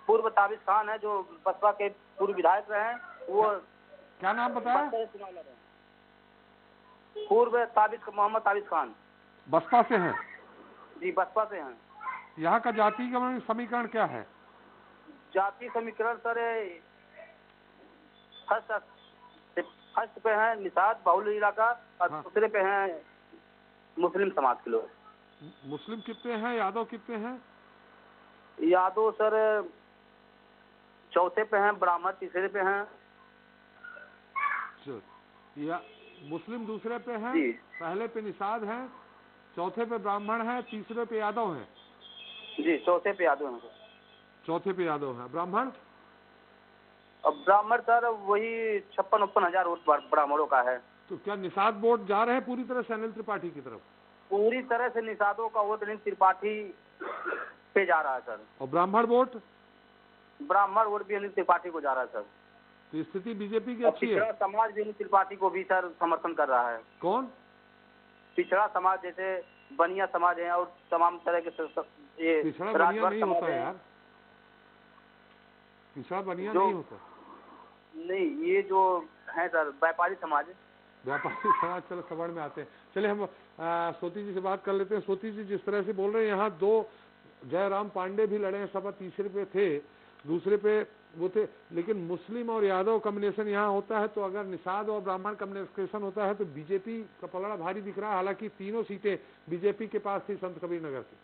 [SPEAKER 5] पूर्व ताबिश खान है जो बसपा के पूर्व विधायक रहे हैं, वो
[SPEAKER 1] क्या नाम बताया?
[SPEAKER 5] बसपा से चुनाव लड़ रहे हैं। पूर्व ताबिश मोहम्मद ताबिश खान
[SPEAKER 1] बसपा से हैं?
[SPEAKER 5] जी बसपा से हैं।
[SPEAKER 1] यहाँ का जाति समीकरण क्या है?
[SPEAKER 5] जाति समीकरण सर फर्स्ट पे है निषाद बाहुल इलाका और
[SPEAKER 1] हाँ।
[SPEAKER 5] दूसरे पे हैं मुस्लिम समाज के लोग।
[SPEAKER 1] मुस्लिम कितने हैं, यादव कितने हैं?
[SPEAKER 5] यादव सर चौथे पे हैं, ब्राह्मण तीसरे पे हैं।
[SPEAKER 1] या मुस्लिम दूसरे पे हैं,
[SPEAKER 5] जी।
[SPEAKER 1] पहले पे निषाद हैं, चौथे पे ब्राह्मण हैं, तीसरे पे यादव हैं।
[SPEAKER 5] जी चौथे पे यादव हैं।
[SPEAKER 1] चौथे पे यादव हैं। ब्राह्मण?
[SPEAKER 5] अब ब्राह्मण सर वही 56-59 हजार वोट ब्राह्मणों का है।
[SPEAKER 1] तो क्या निषाद वोट जा रहे हैं पूरी तरह से अनिल त्रिपाठी की तरफ?
[SPEAKER 5] पूरी तरह से निषादों का वोट अनिल त्रिपाठी पे जा रहा है सर।
[SPEAKER 1] और ब्राह्मण वोट?
[SPEAKER 5] ब्राह्मण वोट भी अनिल त्रिपाठी को जा रहा है सर।
[SPEAKER 1] तो स्थिति बीजेपी की
[SPEAKER 5] और
[SPEAKER 1] अच्छी
[SPEAKER 5] पिछड़ा
[SPEAKER 1] है।
[SPEAKER 5] समाज भी अनिल त्रिपाठी को भी सर समर्थन कर रहा है।
[SPEAKER 1] कौन?
[SPEAKER 5] पिछड़ा समाज जैसे बनिया समाज है और तमाम तरह के ये
[SPEAKER 1] पिछड़ा बनिया
[SPEAKER 5] राजभर
[SPEAKER 1] नहीं
[SPEAKER 5] समाज
[SPEAKER 1] होता
[SPEAKER 5] है।
[SPEAKER 1] यार, पिछड़ा बनिया
[SPEAKER 5] जो-
[SPEAKER 1] नहीं होता।
[SPEAKER 5] नहीं ये जो है सर व्यापारी समाज।
[SPEAKER 1] व्यापारी समाज, चलो सवर्ण में आते हैं। चले हम सोती जी से बात कर लेते हैं। सोती जी, जिस तरह से बोल रहे हैं, यहाँ दो जयराम पांडे भी लड़े हैं, सपा तीसरे पे थे, दूसरे पे वो थे, लेकिन मुस्लिम और यादव कॉम्बिनेशन यहाँ होता है, तो अगर निषाद और ब्राह्मण कॉम्बिनेशन होता है तो बीजेपी का पलड़ा भारी दिख रहा है। हालांकि तीनों सीटें बीजेपी के पास थी संत कबीर नगर की।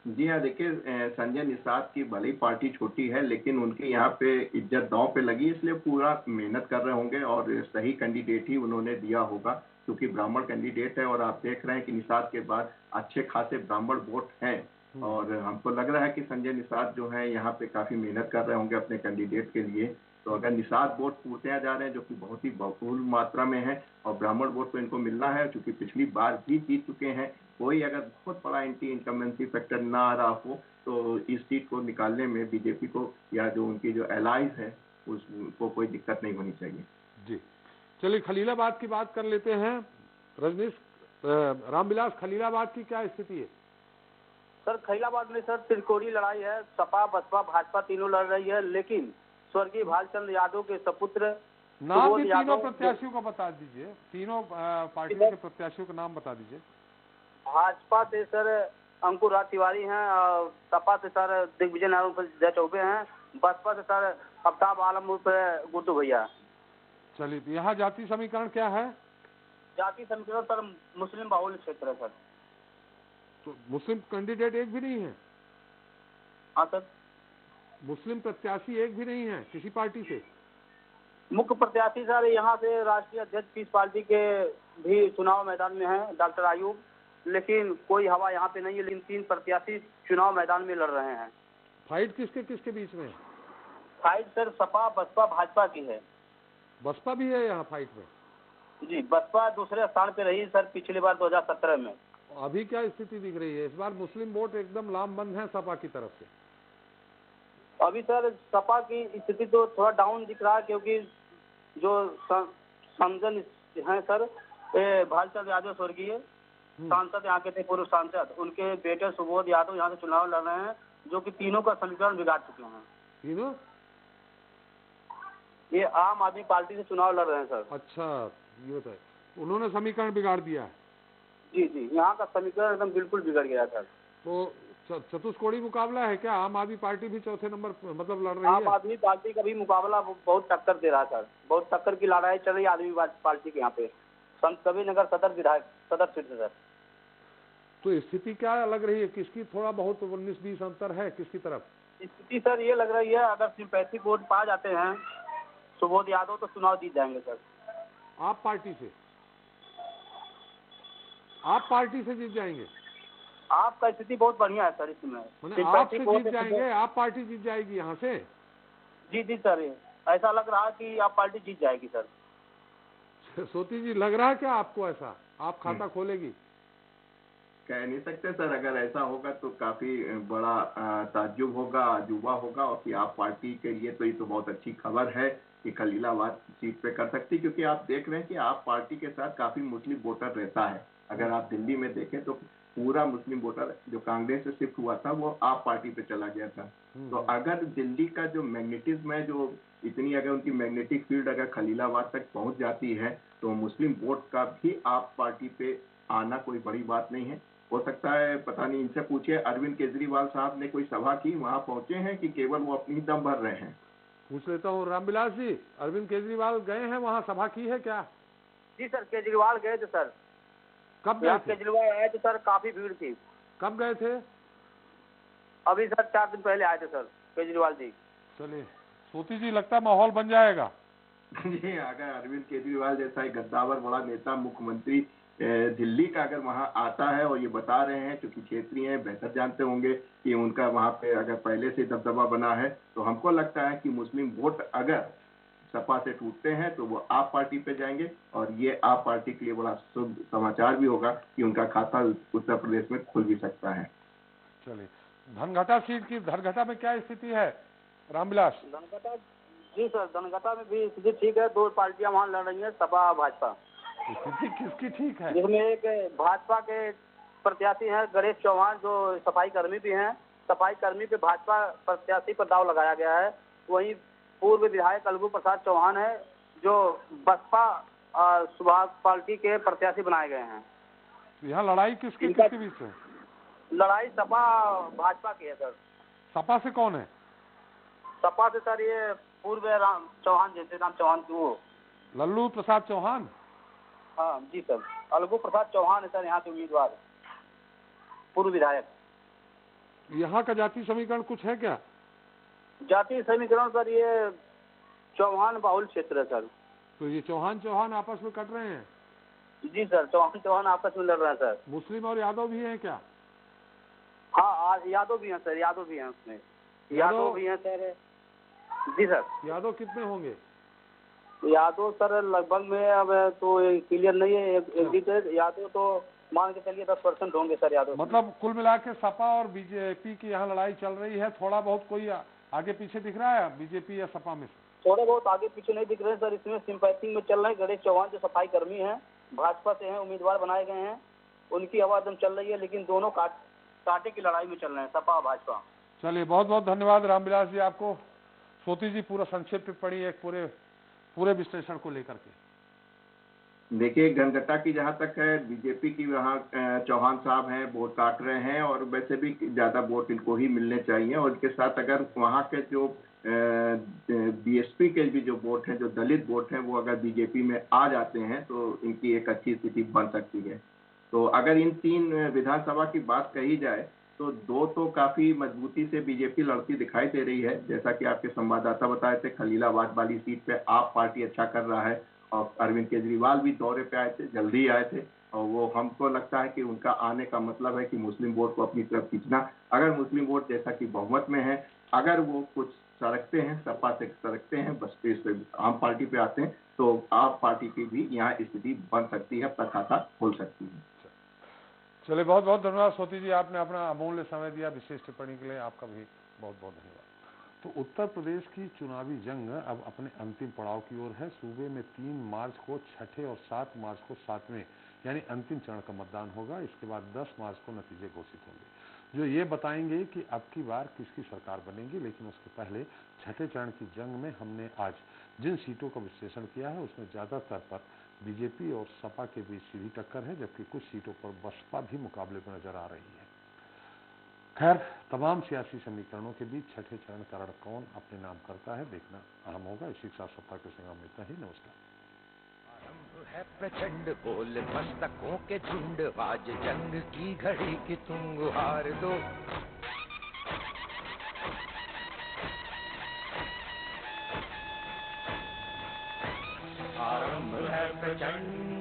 [SPEAKER 3] जी हाँ, देखिए संजय निषाद की भले ही पार्टी छोटी है, लेकिन उनके यहाँ पे इज्जत दांव पे लगी, इसलिए पूरा मेहनत कर रहे होंगे और सही कैंडिडेट ही उन्होंने दिया होगा, क्योंकि ब्राह्मण कैंडिडेट है। और आप देख रहे हैं कि निषाद के बाद अच्छे खासे ब्राह्मण वोट हैं, और हमको लग रहा है कि संजय निषाद जो है यहाँ पे काफी मेहनत कर रहे होंगे अपने कैंडिडेट के लिए। तो अगर निषाद वोट पूरते जा रहे हैं, जो कि बहुत ही बहुल मात्रा में है, और ब्राह्मण वोट तो इनको मिलना है, क्योंकि पिछली बार भी जीत चुके हैं। कोई अगर बहुत बड़ा एंटी इनकम्बेंसी फैक्टर ना आ रहा हो, तो इस सीट को निकालने में बीजेपी को या जो उनकी जो एलाइज है उसको कोई दिक्कत नहीं होनी चाहिए।
[SPEAKER 1] जी, चलिए खलीलाबाद की बात कर लेते हैं। रजनीश रामविलास, खलीलाबाद की क्या स्थिति है?
[SPEAKER 5] सर खलीलाबाद में सर त्रिकोणीय लड़ाई है, सपा बसपा भाजपा तीनों लड़ रही है, लेकिन स्वर्गीय भालचंद्र यादव के सपुत्र
[SPEAKER 1] नाम
[SPEAKER 5] सुबोध
[SPEAKER 1] भी तीनों
[SPEAKER 5] यादव
[SPEAKER 1] प्रत्याशियों का बता दीजिए, तीनों पार्टियों के प्रत्याशियों का नाम बता दीजिए।
[SPEAKER 5] भाजपा से सर अंकुर राज तिवारी हैं, और सपा से सर दिग्विजय नारायण उर्फ जय चौबे हैं, बसपा से सर अफ्ताब आलम उर्फ गुड्डू भैया।
[SPEAKER 1] चलिए, तो यहाँ जाति समीकरण क्या है?
[SPEAKER 5] जाति समीकरण सर मुस्लिम बाहुल्य क्षेत्र है सर।
[SPEAKER 1] तो मुस्लिम कैंडिडेट एक भी नहीं है?
[SPEAKER 5] हाँ सर।
[SPEAKER 1] मुस्लिम प्रत्याशी एक भी नहीं है किसी पार्टी से?
[SPEAKER 5] मुख्य प्रत्याशी सर यहाँ से राष्ट्रीय अध्यक्ष पीस पार्टी के भी चुनाव मैदान में हैं, डॉक्टर आयूब, लेकिन कोई हवा यहाँ पे नहीं है। लेकिन 3 प्रत्याशी चुनाव मैदान में लड़ रहे हैं।
[SPEAKER 1] फाइट किसके किसके बीच में है?
[SPEAKER 5] फाइट सर सपा बसपा भाजपा की है।
[SPEAKER 1] बसपा भी है यहाँ फाइट में?
[SPEAKER 5] जी, बसपा दूसरे स्थान पे रही सर पिछली बार 2017 में।
[SPEAKER 1] अभी क्या स्थिति दिख रही है? इस बार मुस्लिम वोट एकदम लामबंद है सपा की तरफ से।
[SPEAKER 5] अभी सर सपा की स्थिति तो थोड़ा डाउन दिख रहा है, क्योंकि जो संजन हैं सर भालचंद्र यादव स्वर्गीय सांसद यहाँ के थे, पूर्व सांसद, उनके बेटे सुबोध यादव यहाँ से चुनाव लड़ रहे हैं, जो कि तीनों का समीकरण बिगाड़ चुके हैं।
[SPEAKER 1] तीनों?
[SPEAKER 5] ये आम आदमी पार्टी से चुनाव लड़ रहे हैं सर।
[SPEAKER 1] अच्छा, ये बताए, उन्होंने समीकरण बिगाड़ दिया है?
[SPEAKER 5] जी जी, यहाँ का समीकरण एकदम बिल्कुल बिगड़ गया सर।
[SPEAKER 1] तो चतुष्कोणी मुकाबला है क्या? आम आदमी पार्टी भी चौथे नंबर मतलब लड़ रही
[SPEAKER 5] आम
[SPEAKER 1] है?
[SPEAKER 5] आदमी पार्टी का भी मुकाबला बहुत टक्कर दे रहा है सर, बहुत टक्कर की लड़ाई चल रही है आदमी पार्टी के यहाँ पे संत कबीर नगर सदर सीट से सर।
[SPEAKER 1] तो स्थिति क्या लग रही है? किसकी थोड़ा बहुत 19-20 अंतर है किसकी तरफ?
[SPEAKER 5] स्थिति सर ये लग रही है, अगर सिंपैथी वोट पा जाते हैं सुबोध यादव तो चुनाव जीत जाएंगे सर।
[SPEAKER 1] आप पार्टी से? आप पार्टी से जीत जाएंगे?
[SPEAKER 5] आपका स्थिति बहुत बढ़िया है सर इसमें।
[SPEAKER 1] मैंने आप से जीत जाएंगे? आप पार्टी जीत जाएगी यहाँ से?
[SPEAKER 5] जी जी सर, ऐसा लग रहा है कि आप पार्टी जीत जाएगी सर।
[SPEAKER 1] सोती जी, लग रहा है क्या आपको ऐसा? आप खाता खोलेगी?
[SPEAKER 3] कह नहीं सकते सर, अगर ऐसा होगा तो काफी बड़ा ताज्जुब होगा, अजूबा होगा, और कि आप पार्टी के लिए तो ये तो बहुत अच्छी खबर है कि खलीलाबाद सीट पे कर सकती, क्योंकि आप देख रहे हैं कि आप पार्टी के साथ काफी मुस्लिम वोटर रहता है। अगर आप दिल्ली में देखें तो पूरा मुस्लिम वोटर जो कांग्रेस से शिफ्ट हुआ था वो आप पार्टी पे चला गया था। तो अगर दिल्ली का जो मैग्नेटिज्म है, जो इतनी अगर उनकी मैग्नेटिक फील्ड अगर खलीलाबाद तक पहुंच जाती है, तो मुस्लिम वोट का भी आप पार्टी पे आना कोई बड़ी बात नहीं है। हो सकता है, पता नहीं, इनसे पूछिए, अरविंद केजरीवाल साहब ने कोई सभा की, वहां पहुंचे हैं कि केवल वो अपनी दम भर रहे हैं?
[SPEAKER 1] पूछ लेता हूँ रामविलास जी, अरविंद केजरीवाल गए हैं वहाँ, सभा की है क्या?
[SPEAKER 5] जी सर, केजरीवाल गए थे सर।
[SPEAKER 1] कब गए थे?
[SPEAKER 5] केजरीवाल आए थे सर, काफी भीड़ थी।
[SPEAKER 1] कब गए थे?
[SPEAKER 5] अभी सर 4 दिन पहले आए थे सर केजरीवाल जी।
[SPEAKER 1] चलिए सोती जी, लगता है माहौल बन जाएगा।
[SPEAKER 3] जी, अगर अरविंद केजरीवाल जैसा एक गद्दावर बड़ा नेता, मुख्यमंत्री दिल्ली का अगर वहां आता है और ये बता रहे हैं, क्योंकि क्षेत्रीय हैं, बेहतर जानते होंगे कि उनका वहां पे अगर पहले से दबदबा बना है, तो हमको लगता है कि मुस्लिम वोट अगर सपा से टूटते हैं तो वो आप पार्टी पे जाएंगे, और ये आप पार्टी के लिए बड़ा शुभ समाचार भी होगा कि उनका खाता उत्तर प्रदेश में खुल भी सकता है।
[SPEAKER 1] चलिए, धनघटा सीट की, धनघटा में क्या स्थिति है रामविलास?
[SPEAKER 5] धनघटा, जी सर, धनघटा में भी स्थिति ठीक है। 2 पार्टियां वहाँ लड़ रही है, सपा भाजपा।
[SPEAKER 1] स्थिति किसकी ठीक है?
[SPEAKER 5] जिसमें एक भाजपा के प्रत्याशी हैं गणेश चौहान, जो सफाई कर्मी भी हैं। सफाई कर्मी पे भाजपा प्रत्याशी पर दाव लगाया गया है। वहीं पूर्व विधायक अलगू प्रसाद चौहान है, जो बसपा सुभाष पार्टी के प्रत्याशी बनाए गए हैं।
[SPEAKER 1] यहाँ लड़ाई किसकी बीच है?
[SPEAKER 5] लड़ाई सपा भाजपा की है सर।
[SPEAKER 1] सपा से कौन है?
[SPEAKER 5] सपा से सर ये पूर्व राम चौहान, जैसे राम चौहान की, वो
[SPEAKER 1] लल्लू प्रसाद चौहान।
[SPEAKER 5] हाँ जी सर, अलगू प्रसाद चौहान है सर यहाँ के उम्मीदवार, पूर्व विधायक।
[SPEAKER 1] यहाँ का जाति समीकरण कुछ है क्या?
[SPEAKER 5] जाति समीकरण सर ये चौहान बाहुल क्षेत्र है सर।
[SPEAKER 1] तो ये चौहान आपस में कट रहे हैं?
[SPEAKER 5] जी सर, चौहान आपस में लड़ रहे हैं सर।
[SPEAKER 1] मुस्लिम और यादव भी हैं क्या?
[SPEAKER 5] हाँ, यादव भी हैं सर, यादव भी हैं उसमें, यादव भी हैं सर। जी सर।
[SPEAKER 1] यादव कितने होंगे?
[SPEAKER 5] यादव सर लगभग में, अब तो क्लियर नहीं है एक यादव, तो मान के चलिए 10% होंगे सर यादव।
[SPEAKER 1] मतलब कुल मिला के सपा और बीजेपी की यहाँ लड़ाई चल रही है। थोड़ा बहुत कोई आगे पीछे दिख रहा है बीजेपी या सपा में?
[SPEAKER 5] थोड़े बहुत आगे पीछे नहीं दिख रहे हैं सर। इसमें सिंपैथी में चल रहे हैं। गणेश चौहान जो सफाई कर्मी हैं, भाजपा से हैं, उम्मीदवार बनाए गए हैं, उनकी हवा एकदम चल रही है। लेकिन दोनों कांटे की लड़ाई में चल रहे हैं, सपा और भाजपा।
[SPEAKER 1] चलिए, बहुत बहुत धन्यवाद रामविलास जी आपको। सोती जी, पूरा संक्षिप्त टिप्पणी एक पूरे विश्लेषण को लेकर के।
[SPEAKER 3] देखिए, घनघटा की जहां तक है, बीजेपी की वहाँ चौहान साहब हैं, वोट काट रहे हैं, और वैसे भी ज्यादा वोट इनको ही मिलने चाहिए। और इसके साथ अगर वहाँ के जो बीएसपी के भी जो वोट हैं, जो दलित वोट हैं, वो अगर बीजेपी में आ जाते हैं तो इनकी एक अच्छी स्थिति बन सकती है। तो अगर इन 3 विधानसभा की बात कही जाए तो 2 तो काफी मजबूती से बीजेपी लड़ती दिखाई दे रही है। जैसा कि आपके संवाददाता बताए थे, खलीलाबाद वाली सीट पे आप पार्टी अच्छा कर रहा है, और अरविंद केजरीवाल भी दौरे पे आए थे, जल्दी आए थे, और वो हमको लगता है कि उनका आने का मतलब है कि मुस्लिम वोट को अपनी तरफ खींचना। अगर मुस्लिम वोट जैसा कि बहुमत में है, अगर वो कुछ सरकते हैं, सपा से सरकते हैं, बसपा से आम पार्टी पे आते हैं, तो आप पार्टी की भी यहाँ स्थिति बन सकती है, अपना खाता खोल सकती है।
[SPEAKER 1] चलिए, बहुत बहुत धन्यवाद सोती जी, आपने अपना अमूल्य समय दिया विशेष टिप्पणी के लिए। आपका भी बहुत बहुत धन्यवाद। तो उत्तर प्रदेश की चुनावी जंग अब अपने अंतिम पड़ाव की ओर है। सूबे में 3 मार्च को छठे और 7 मार्च को 7वें यानी अंतिम चरण का मतदान होगा। इसके बाद 10 मार्च को नतीजे घोषित होंगे, जो ये बताएंगे कि अब की बार किसकी सरकार बनेगी। लेकिन उसके पहले छठे चरण की जंग में हमने आज जिन सीटों का विश्लेषण किया है, उसमें ज़्यादातर पर बीजेपी और सपा के बीच सीधी टक्कर है, जबकि कुछ सीटों पर बसपा भी मुकाबले में नजर आ रही है। खैर, तमाम सियासी समीकरणों के बीच छठे चरण का रण कौन अपने नाम करता है, देखना अहम होगा। इसी के साथ सप्ताह के संग्राम में इतना ही। नमस्कार।
[SPEAKER 6] आरंभ है प्रचंड बोल मस्तकों के झुंड, आज जंग की घड़ी की तुम गुहार दो। आरंभ है प्रचंड